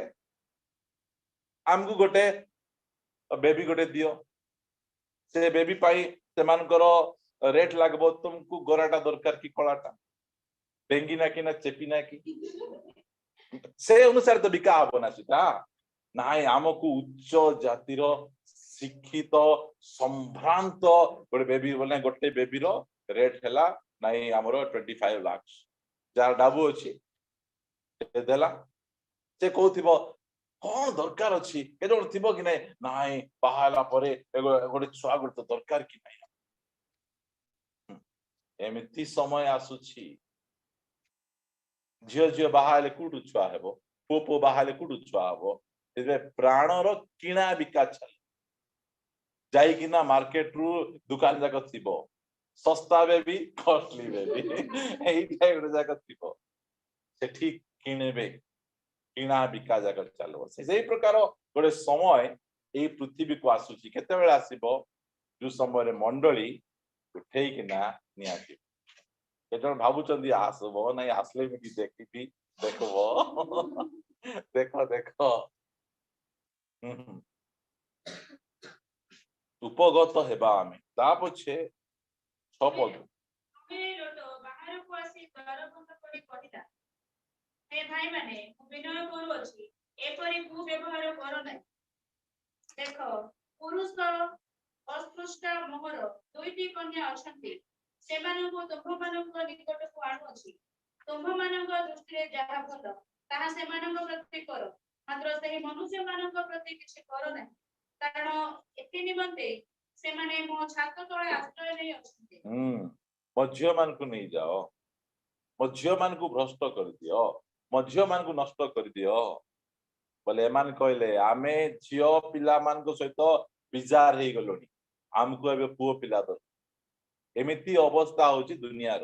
ଆମକୁ ଗୋଟେ ବେବି ଗୋଟେ ଦିଅ। ସେ ବେବି ପାଇଁ ସେମାନଙ୍କର ରେଟ୍ ଲାଗିବ। ତୁମକୁ ଗୋରାଟା ଦରକାର କି କଳାଟା, ବେଙ୍ଗିନା କି ନା ଚେପିନା କି? ସେ ଅନୁସାରେ ତ ବିକା ହବ ନା ସେଟା। ନାଇଁ, ଆମକୁ ଉଚ୍ଚ ଜାତିର ଶିକ୍ଷିତ ସମ୍ଭ୍ରାନ୍ତ ଗୋଟେ ବେବି, ବୋଲେ ଗୋଟେ ବେବିର ରେଟ୍ ହେଲା ନାଇଁ ଆମର 25 ଲାख। ଯାହାର ଡାବୁ ଅଛି ଦେଲା। ସେ କହୁଥିବ କଣ ଦରକାର ଅଛି, କେତେ ଜଣ ଥିବ କି ନାଇଁ, ନାଇଁ ବାହା ହେଲା ପରେ ଗୋଟେ ଛୁଆ ଗୋଟେ ଦରକାର କି ନାଇଁ। ଏମିତି ସମୟ ଆସୁଛି, ଝିଅ ବାହା ହେଲେ କୋଉଠୁ ଛୁଆ ହେବ, ପୁଅ ବାହା ହେଲେ କୋଉଠୁ ଛୁଆ ହବ? ସେଥିପାଇଁ ପ୍ରାଣର କିଣା ବିକା ଚାଲେ। ଯାଇକିନା ମାର୍କେଟରୁ ଦୋକାନ ଯାକ ଥିବ, ଶସ୍ତା ବେବି, କଷ୍ଟଲି ବେବି, ଏଇଟା ଗୋଟେ ଯାକ ଥିବ, ସେଠି କିଣିବେ, କିଣା ବିକା ଯାକ ଚାଲିବ। ସେଇ ପ୍ରକାର ଗୋଟେ ସମୟ ଏଇ ପୃଥିବୀକୁ ଆସୁଛି। କେତେବେଳେ ଆସିବ? ଯୋଉ ସମୟରେ ମଣ୍ଡଳୀ ଉଠେଇକିନା ନିଆଯିବ। କେତେ ଜଣ ଭାବୁଛନ୍ତି ଆସିବ ନାଇଁ, ଆସିଲେ ମୁଁ କି ଦେଖିବି, ଦେଖବ ଦେଖ ଦେଖ। ଉପଗତ ହେବା ଆମେ, ତା ପଛେ 6 ପଦ ଲୋଟ ବାହାରକୁ ଆସି ଦ୍ୱାର ବନ୍ଧ କରି କହିଲା, ହେ ଭାଇମାନେ, ମୁଁ ବିନୟ କରୁଅଛି, ଏପରି କୁବ୍ୟବହାର କର ନାହିଁ। ଦେଖ, ପୁରୁଷ ଅସ୍ପୃଶ୍ୟ ମୋହର 2ଟି କନ୍ୟା ଅଛନ୍ତି, ସେମାନଙ୍କୁ ତୁମ୍ଭମାନଙ୍କ ନିକଟକୁ ଆଣୁଅଛି। ତୁମ୍ଭମାନଙ୍କ ଦୃଷ୍ଟିରେ ଯାହା ଭଲ ତାହା ସେମାନଙ୍କ ପ୍ରତି କର, ମାତ୍ର ସେହି ମନୁଷ୍ୟମାନଙ୍କ ପ୍ରତି କିଛି କର ନାହିଁ, କାରଣ ଏଥି ନିମନ୍ତେ ସେମାନେ ମୋ ଛାତ ତଳେ ଆଶ୍ରୟ ନେଇ ଅଛନ୍ତି। ମୋ ଝିଅ ମାନଙ୍କୁ ନେଇଯାଅ, ମୋ ଝିଅ ମାନଙ୍କୁ ଭ୍ରଷ୍ଟ କରିଦିଅ, ମୋ ଝିଅ ମାନଙ୍କୁ ନଷ୍ଟ କରିଦିଅ ବୋଲେ ଏମାନେ କହିଲେ ଆମେ ଝିଅ ପିଲାମାନଙ୍କ ସହିତ ବିଜାର ହେଇଗଲୁଣି, ଆମକୁ ଏବେ ପୁଅ ପିଲା ଦରକାର। ଏମିତି ଅବସ୍ଥା ହଉଛି ଦୁନିଆର,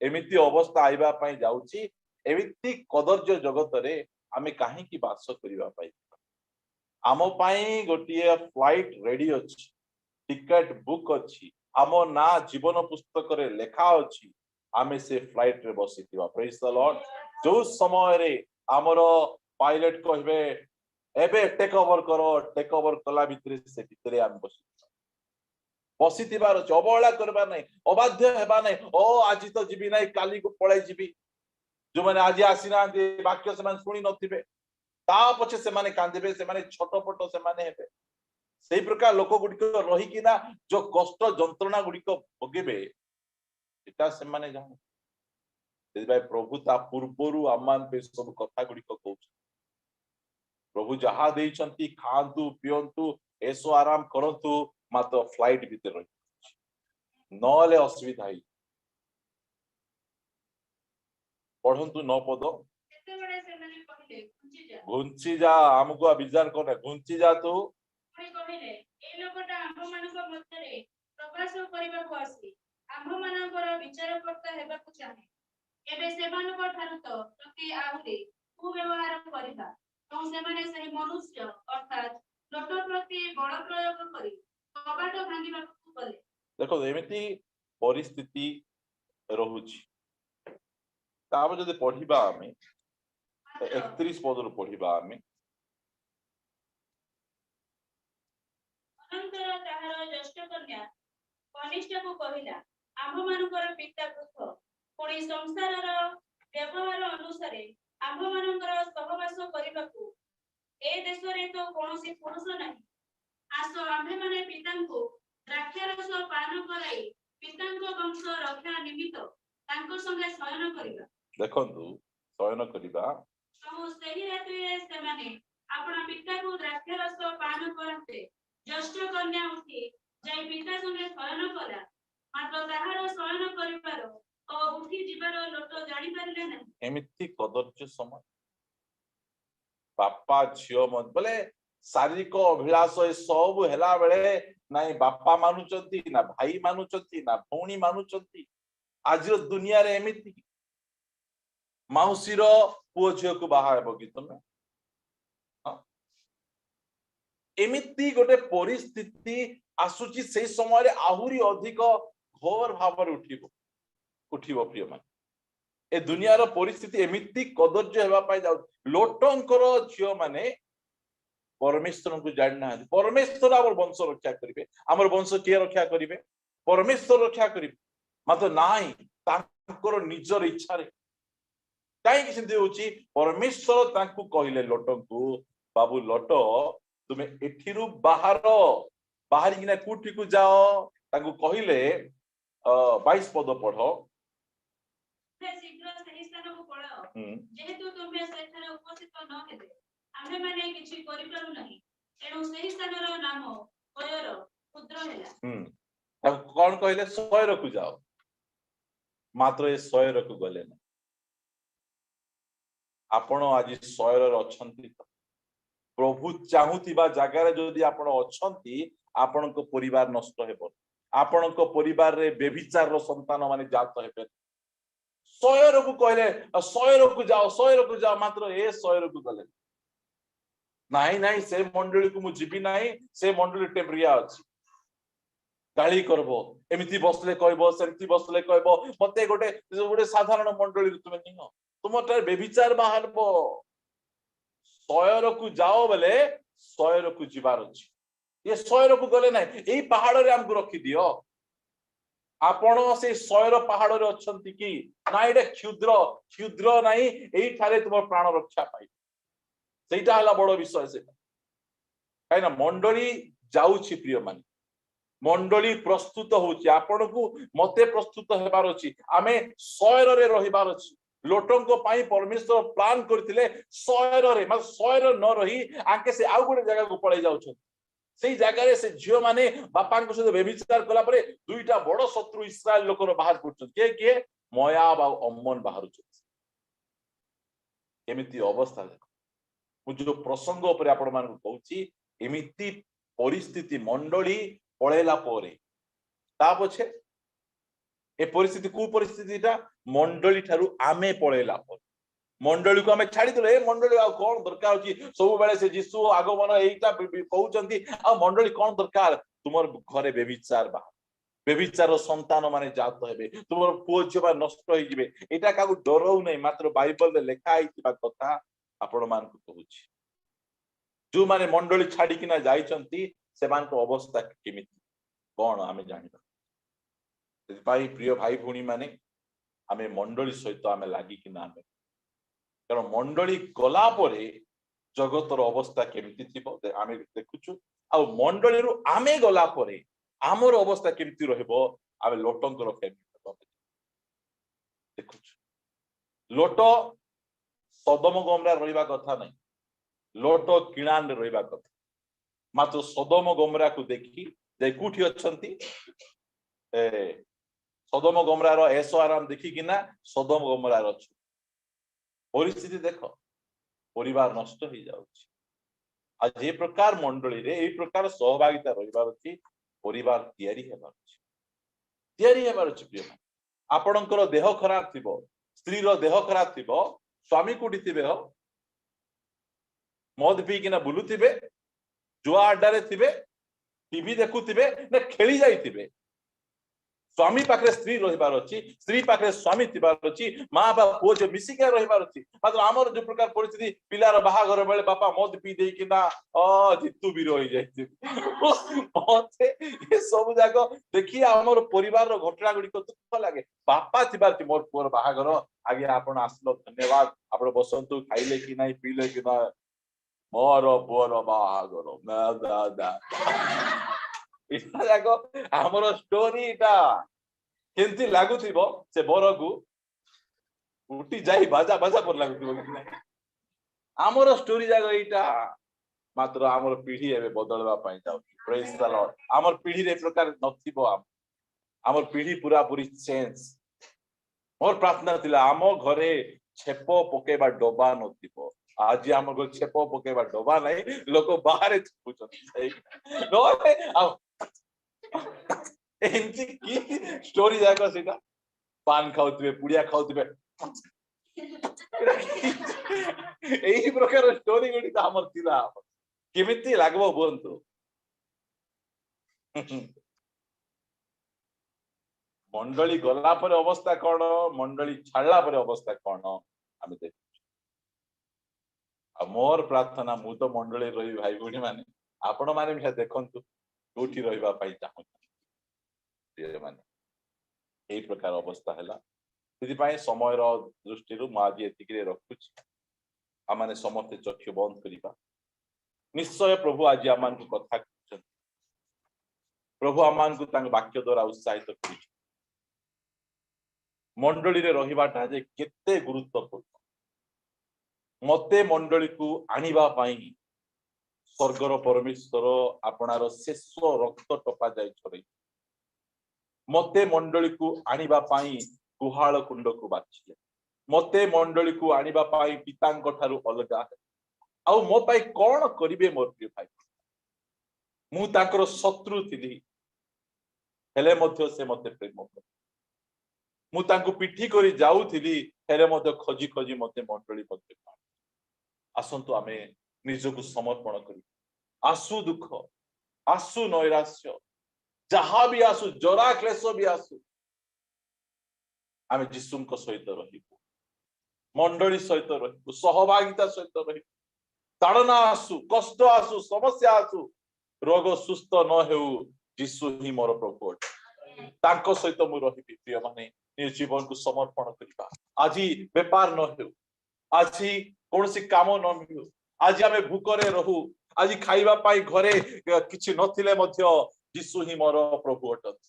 ଏମିତି ଅବସ୍ଥା ଆଇବା ପାଇଁ ଯାଉଛି। ଏମିତି କଦର୍ଯ୍ୟ ଜଗତରେ ଆମେ କାହିଁକି ବାସ କରିବା ପାଇଁ? ଆମ ପାଇଁ ଗୋଟିଏ ଫ୍ଲାଇଟ ରେଡି ଅଛି, ଟିକେଟ ବୁକ୍ ଅଛି, ଆମ ନାଁ ଜୀବନ ପୁସ୍ତକରେ ଲେଖା ଅଛି, ଆମେ ସେ ଫ୍ଲାଇଟ ରେ ବସିଥିବା। ପ୍ରେଜ ଦ ଲର୍ଡ। ଯୋଉ ସମୟରେ ଆମର ପାଇଲଟ କହିବେ ଏବେ ଟେକ୍ ଓଭର କର, ଟେକ୍ ଓଭର କଲା ଭିତରେ ସେ ଭିତରେ ଆମେ ବସିଥିବାର ଅଛି। ଅବହେଳା କରିବା ନାହିଁ, ଅବାଧ୍ୟ ହେବା ନାହିଁ। ଓ ଆଜି ତ ଯିବି ନାହିଁ, କାଲିକୁ ପଳେଇ ଯିବି। ଯୋଉମାନେ ଆଜି ଆସିନାହାନ୍ତି ବାକ୍ୟ ସେମାନେ ଶୁଣି ନଥିବେ, ତା ପଛେ ସେମାନେ କାନ୍ଦିବେ, ସେମାନେ ଛଟପଟ ସେମାନେ ହେବେ। ସେଇ ପ୍ରକାର ଲୋକ ଗୁଡିକ ରହିକିନା ଯୋଉ କଷ୍ଟ ଯନ୍ତ୍ରଣା ଗୁଡିକ ଭୋଗିବେ ସେଟା ସେମାନେ ଜାଣୁ। ସେଥିପାଇଁ ପ୍ରଭୁ ତା ପୂର୍ବରୁ ଆମମାନଙ୍କୁ ଏ ସବୁ କଥା ଗୁଡିକ କହୁଛନ୍ତି। ପ୍ରଭୁ ଯାହା ଦେଇଛନ୍ତି ଖାଆନ୍ତୁ, ପିଅନ୍ତୁ, ଏସୋ ଆରାମ କରନ୍ତୁ, ମାତ୍ର ଫ୍ଲାଇଟ ଭିତରେ ରହି ନହେଲେ ଅସୁବିଧା ହେଇ। ପଢନ୍ତୁ 9 ପଦ। ସେତେବେଳେ ସେମାନେ କହିଲେ, ଘୁଞ୍ଚି ଯା, ଆମକୁ ବିଜାର କର, ଘୁଞ୍ଚି ଯା ତୁ। କହିଲେ, ଏ ଲୋକଟା ଆମ୍ଭମାନଙ୍କ ମଧ୍ୟରେ ପ୍ରବାସ କରିବାକୁ ଆସି ଆମ୍ଭମାନଙ୍କର ବିଚାରକର୍ତ୍ତା ହେବାକୁ ଚାହେଁ। ଏବେ ସେମାନଙ୍କ ଠାରୁ ତ ପ୍ରତି ଆହୁରି କୁବ୍ୟବହାର କରିବା ଏବଂ ସେମାନେ ସେହି ମନୁଷ୍ୟ ଅର୍ଥାତ୍ ଲୋଟ ପ୍ରତି ବଳ ପ୍ରୟୋଗ କରି କବାଟ ଭାଙ୍ଗିବାକୁ ଗଲେ। ଦେଖ ଏମିତି ପରିସ୍ଥିତି ରହୁଛି। ତାପରେ ଯଦି ପଢିବା ଆମେ 31 ପଦରୁ ପଢିବା ଆମେ, ଅନନ୍ତର ତାହାର ଜ୍ୟେଷ୍ଠ କନ୍ୟା କନିଷ୍ଠକୁ କହିଲା, ଆମ୍ଭମାନଙ୍କର ପିତା ବୃଦ୍ଧ, ପୁଣି ସଂସାରର ବ୍ୟବହାର ଅନୁସାରେ ଆମ୍ଭମାନଙ୍କର ସହବାସ କରିବାକୁ ଏ ଦେଶରେ ତ କୌଣସି ପୁରୁଷ ନାହିଁ। ଆସ ଆମ୍ଭେମାନେ ପିତାଙ୍କୁ ଦ୍ରାକ୍ଷାରସ ପାନ କରାଇ ପିତାଙ୍କ ବଂଶ ରକ୍ଷା ନିମିତ୍ତ ତାଙ୍କ ସଙ୍ଗେ ଶୟନ କରିବା। ଦେଖନ୍ତୁ, ଶୟନ କରିବା। ସେହି ରାତ୍ରିରେ ସେମାନେ ଆପଣ ପିତାକୁ ଦ୍ରାକ୍ଷାରସ ପାନ କରନ୍ତେ। ଜ୍ୟେଷ୍ଠ କନ୍ୟା ଉଠି ଯାଇ ପିତା ସଙ୍ଗେ ଶୟନ କଲା, ମାତ୍ର ତାହାର ଶୟନ କରିବାର ଓ ଉଠି ଯିବାର ଲୋଟ ଜାଣିପାରିଲେ ନାହିଁ। ଏମିତି କଦର୍ଯ୍ୟ ସମୟ, ବାପା ଝିଅ ବୋଲେ ଶାରୀରିକ ଅଭିଳାଷ ଏ ସବୁ ହେଲା ବେଳେ ନାଇଁ ବାପା ମାନୁଛନ୍ତି, ନା ଭାଇ ମାନୁଛନ୍ତି, ନା ଭଉଣୀ ମାନୁଛନ୍ତି। ଆଜିର ଦୁନିଆରେ ଏମିତି ମାଉସୀର ପୁଅ ଝିଅକୁ ବାହା ହେବ କି ତମେ? ଏମିତି ଗୋଟେ ପରିସ୍ଥିତି ଆସୁଛି, ସେଇ ସମୟରେ ଆହୁରି ଅଧିକ ଘୋର ଭାବରେ ଉଠିବ ପ୍ରିୟମାନେ। ଏ ଦୁନିଆର ପରିସ୍ଥିତି ଏମିତି କଦର୍ଯ୍ୟ ହେବା ପାଇଁ ଯାଉଛି। ଲୋଟଙ୍କର ଝିଅ ମାନେ ପରମେଶ୍ୱରଙ୍କୁ ଜାଣିନାହାନ୍ତି। ପରମେଶ୍ୱର ଆମର ବଂଶ ରକ୍ଷା କରିବେ, ଆମର ବଂଶ କିଏ ରକ୍ଷା କରିବେ? ପରମେଶ୍ୱର ରକ୍ଷା କରିବେ। ମାତ୍ର ନାଇଁ, ତାଙ୍କର ନିଜର ଇଚ୍ଛାରେ। କାହିଁକି ସେମିତି ହଉଛି? ପରମେଶ୍ୱର ତାଙ୍କୁ କହିଲେ ଲୋଟଙ୍କୁ, ବାବୁ ଲୋଟ ତୁମେ ଏଠିରୁ ବାହାରିକିନା କୋଉଠିକୁ ଯାଅ? ତାଙ୍କୁ କହିଲେ 22 ପଦ ପଢ। ଶୀଘ୍ର ସେହି ସ୍ଥାନକୁ ପଳାଅ, ଯେହେତୁ ତୁମେ ସେଠାରେ ଉପସ୍ଥିତ ନ ହେଲେ ଆମ୍ଭେମାନେ କିଛି କରିପାରୁ ନାହିଁ। ଏଣୁ ସେହି ସ୍ଥାନର ନାମ ସୟର କ୍ଷୁଦ୍ର ହେଲା। ତାଙ୍କୁ କଣ କହିଲେ? ସୟରକୁ ଯାଅ। ମାତ୍ର ଏ ସୟରକୁ ଗଲେ ନା। ଆପଣ ଆଜି ସୟରରେ ଅଛନ୍ତି ତ? ପ୍ରଭୁ ଚାହୁଁଥିବା ଜାଗାରେ ଯଦି ଆପଣ ଅଛନ୍ତି, ଆପଣଙ୍କ ପରିବାର ନଷ୍ଟ ହେବ, ଆପଣଙ୍କ ପରିବାରରେ ବ୍ୟଭିଚାରର ସନ୍ତାନ ମାନେ ଜାତ ହେବେ। ସୟରକୁ କହିଲେ ସୟରକୁ ଯାଅ, ସୟରକୁ ଯାଅ, ମାତ୍ର ଏ ସୟରକୁ ଗଲେ ନାଇଁ ନାଇଁ, ସେ ମଣ୍ଡଳୀକୁ ମୁଁ ଯିବି ନାହିଁ, ସେ ମଣ୍ଡଳୀ ଟେମ୍ପରିଆ ଅଛି, ଗାଳି କରିବ, ଏମିତି ବସିଲେ କହିବ, ସେମିତି ବସିଲେ କହିବ, ମତେ ଗୋଟେ ସାଧାରଣ ମଣ୍ଡଳୀରୁ ତୁମେ ନିଅ, ତୁମଠାରେ ବ୍ୟଭିଚାର ବାହାରିବ। ସୟରକୁ ଯାଅ ବୋଲେ ସୟରକୁ ଯିବାର ଅଛି। ଏ ସୟରକୁ ଗଲେ ନାହିଁ, ଏଇ ପାହାଡରେ ଆମକୁ ରଖିଦିଅ, आपण से 100 पहाड़ रे अछंती कि ना एटा क्षुद्र क्षुद्र नाही एई थारे तुम प्राण रक्षा पाई सेटा हला बड़ विषय से काई ना मंडली जाउछि प्रिय माने मंडली प्रस्तुत होछि आपण को मते प्रस्तुत हेबार अछि आमे 100 रे रहिबार अछि लोटंको पाई परमेश्वर प्लान करथिले 100 रे मतलब 100 न रही आके से आउ गोटे जगह को पळै जाउछ सेई जगह रे से झियो माने बापा को सहित व्यभिचार कला परे दुईटा बड़ शत्रु इस्राएल लोकर बाहर करछन के मोयाब आ अम्मन बाहर छ केमिति अवस्था देखो जो प्रसंग ऊपर आपण मान को कहूची एमिति परिस्थिति मंडली पळेला परे ता पछे ए परिस्थिति को परिस्थितिटा मंडली ठारू आमे पळेला परे मंडली को आमे छाडी देले ए मंडली आ कोन दरकार होची सब बेले से यीशु आगमन एटा कहउचंती आ मंडली कोन दरकार तुमर घरे बेविचार बा बेविचार संतान माने जात हेबे तुमर पुओ झिबा नष्ट होई जिवे एटा काकू डरउ नै मात्र बाइबल रे लिखा आइतिबा कथा आपण मान को कहूची जो माने मंडली छाडी किना जाइचंती सेमान को अवस्था केमिति कोन आमे जानिबा सेपाई प्रिय भाई भूणी माने आमे मंडली सहित आमे लागि किना आमे कारण मंडली गला परे जगतर अवस्था केमिति थिबो आमे देखुछु आ मंडली रु आमे गला परे आमर अवस्था केमिति रहबो आमे लोटंकर फेमिति देखुछु लोट सदम गमरा रहिबा कथा नै लोट किणान रहिबा कथा मात्र सदम गमरा को देखी जे कुठी अछंती ए सदम गमरा रो ऐसो आराम देखी किना सदम गमरा रो परिस्थिति देखो परिवार नष्ट हो जाउछि आज जे प्रकार मंडली रे ए प्रकार सहभागिता रहिबार अछि परिवार तयारी हेबार अछि प्रिय आपणकर देह खराब थिबो स्त्री रो देह खराब थिबो स्वामी कोठी थिबे हो मद पी किना बुलुथिबे जुआ अड्डा रे थिबे टीवी देखुथिबे ना खेली जाइथिबे स्वामी पाखरे स्त्री रहिबार अछि स्त्री पाखरे स्वामी थिबार अछि मां बाप पुओ जे मिसिके रहिबार अछि मात्र हमर जो प्रकार परिस्थिति पिलार बाहागर बेले बापा मद पी देई किना जितु भी रहि जाय मते ये सब जाको देखि हमर परिवार रो घटना गुडी को दुख लागे बापा थिबार कि मोर पुओर बाहागर आगे आपण आसलो धन्यवाद आपण बसंतु खाइले कि नाही पीले कि ना मोर पुओर बाहागर ना दादा इटा जाको हमर स्टोरी इटा केंती लागुथिबो से बरगु उठी जाई बाजा बाजा पर लागुथिबो कि नाही हमर स्टोरी जाको इटा मात्र हमर पीढ़ी एबे बदलवा पई जाउ प्रेज द लॉर्ड हमर पीढ़ी रे प्रकार नथिबो हमर पीढ़ी पूरा पूरी चेंज मोर प्रार्थना थिला हम घरे छेपो पकेबा डोबा नथिबो आज हम घर छेपो पकेबा डोबा नाही लोक बाहर छुचन नो एंती की स्टोरी जाको सीधा पान खाउतबे पुड़िया खाउतबे एही प्रकार स्टोरी गुडी त हमर थिला केमिति लागबो बोलतो मंडली गला पर अवस्था कोन मंडली छाडला पर अवस्था कोन आमे देख आ मोर प्रार्थना मु तो मंडली रही भाई गुडी माने आपण माने भी देखंतु कोठी रहिबा पई चाहू ये माने एही प्रकार अवस्था हैला सेति पई समय रो दृष्टि रु माजी एतिकरे रखुछि आ माने समस्त चक्षु बंद करिबा निश्चय प्रभु आज आमान को कथा कहछन प्रभु आमान को तांग वाक्य द्वारा उत्साहित करिछ मंडली रे रहिबाटा जे केते गुरुत्वपूर्ण मते मंडली को आनिबा पई स्वर्गर परमेश्वर आपणार शेष रक्त टपा जाय छरे मते मंडली को आनिबा पई गुहाळ कुंड को बाछिले मते मंडली को आनिबा पई पितांक ठारू अलगा आ मो पई कोन करिवे मोर प्रिय भाई मु ताकर शत्रु थिली हेले मध्य से मते प्रेम मु तांको पिठी करी जाउथिली हेले मते खोजी खोजी मते मंडली मते आसंतु आमे निजको समर्पण करी आसु दुख आसु नैराश्य जहा भी आसु जरा क्लेश भी आसु आमे जिसुमको सहित रहिबु मंडली सहित रहिबु सहभागिता सहित रहिबु ताड़ना आसु कष्ट आसु समस्या आसु रोग सुस्थ न हेउ जिसु ही मोर प्रभु तांको सहित मु रहिबि प्रिय माने निज जीवन को समर्पण करिबा आज बेपार न हो आज कौन सी काम न हो आज आमे भूकरे रहू आज खाइबा पाई घरे किछि नथिले मध्य यीशु ही मोर प्रभु अटନ୍ତି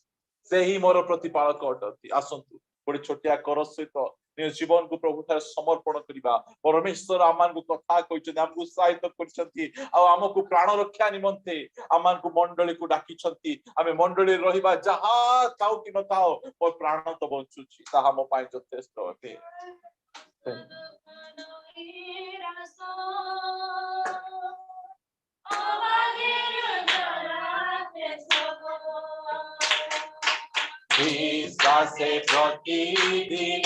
से ही मोर प्रतिपालक अटନ୍ତି आसंतु गोटे छोटिया कर सहित निज जीवन को प्रभु ठारे समर्पण करिबा परमेश्वर आमान को कथा कहिसथि हमकु सहायता करछथि आ हमकु प्राण रक्षा निमंते आमान को मंडली को डाकी छथि आमे मंडली रहिबा जहा थाउ कि न थाउ मोर प्राण तो बंचुछि ताहा मो पाइ यथेष्ट अटे विश्वासे प्रतिदिन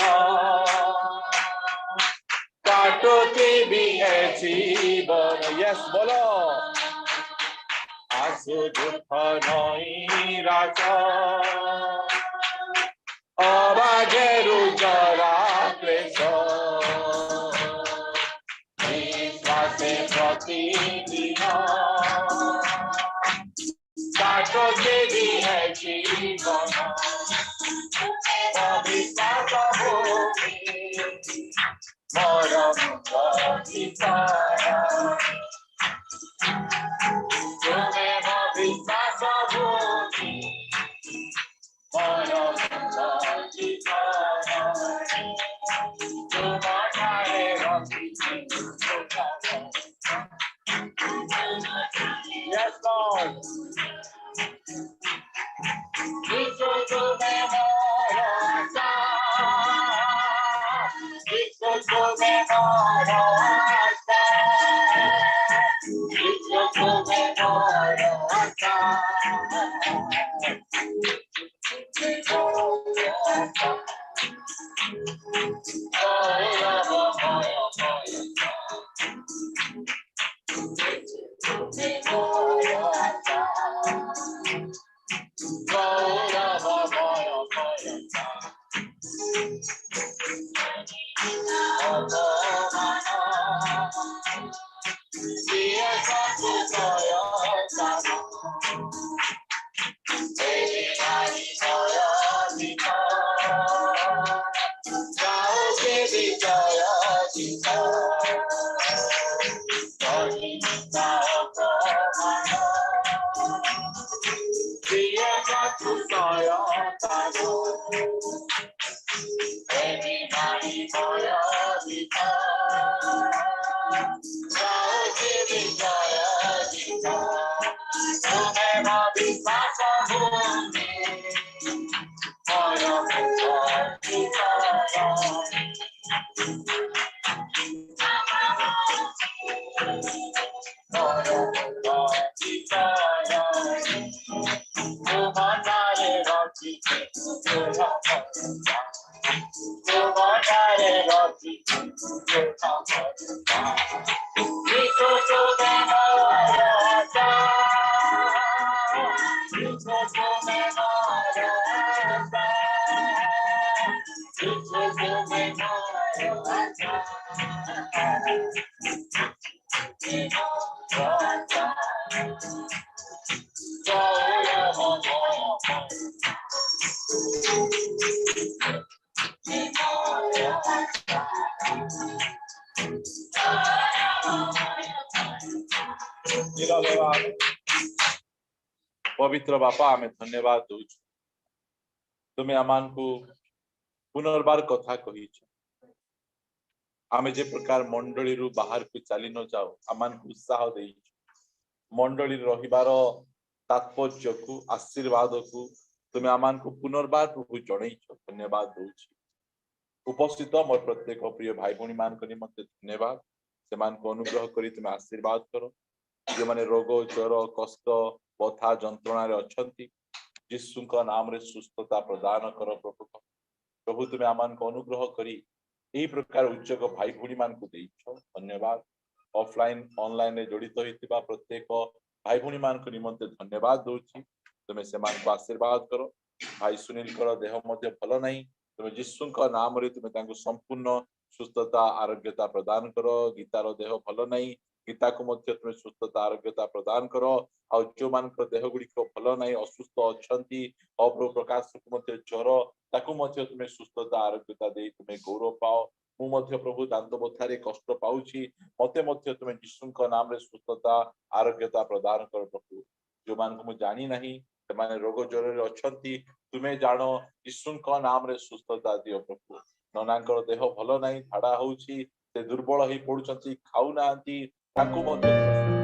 काटुती भी है जीवन यस बोलो आसु दुख नहीं राजा अबागेरु जरा क्लेश विश्वासे प्रतिदिन काटुती भी है जीवन विश्वास भूमि मोर तुम्हें विश्वास भूमि मोर तुम्हारे Yes, Lord. पवित्र बापा आमे धन्यवाद दउछु तुमे आमान को पुनर्बार कथा कहिछ आमे जे प्रकार मंडली रु बाहर को चली न जाओ आमान को उत्साह देइछ मंडली रहिबार तात्पर्य को आशीर्वाद को तुमे आमान को पुनर्बार प्रभु जणैछ धन्यवाद दउछि उपस्थित मोर प्रत्येक प्रिय भाई भणी मान को निमंते धन्यवाद से मान को अनुग्रह करी तुमे आशीर्वाद करो जे माने रोग ज्वर कष्ट बथा जंत्रणा रे अछंती यीशु का नाम रे सुस्थता प्रदान करो प्रभु तुमे आमान को अनुग्रह करी एही प्रकार उच्चक भाई भणी मान को देइछो धन्यवाद ऑफलाइन ऑनलाइन रे जड़ित होइतिबा प्रत्येक भाई भणी मान को निमंते धन्यवाद दउछि तुमे से मान को आशीर्वाद करो भाई सुनील कर देह मध्ये भलो नहीं तुमे यीशु का नाम रे तुमे तांको संपूर्ण सुस्थता आरोग्यता प्रदान करो गीतार देह भलो नहीं गीता को मध्य तुम सुस्थता आरोग्यता प्रदान कर आ जो मान देह गुड़िक भल ना असुस्थ अच्छा प्रभु प्रकाश को मध्य ज्वर ताकू मध्य तुम्हें सुस्थता आरोग्यता दे तुम्हें गौरव पाओ मु मध्य प्रभु दांत बथारे कष्ट पाउछि मते मध्य तुम्हें यीशुक नाम रे सुस्थता आरोग्यता प्रदान कर प्रभु जो मान को जानी नहीं से रोग ज्वर अच्छी तुम्हें जान यीशुक नाम रे सुस्थता दियो प्रभु ननांकर देह भल ना झाड़ा होउछि से दुर्बल ही पड़ुछंती खाऊ नांती ताकू मध्य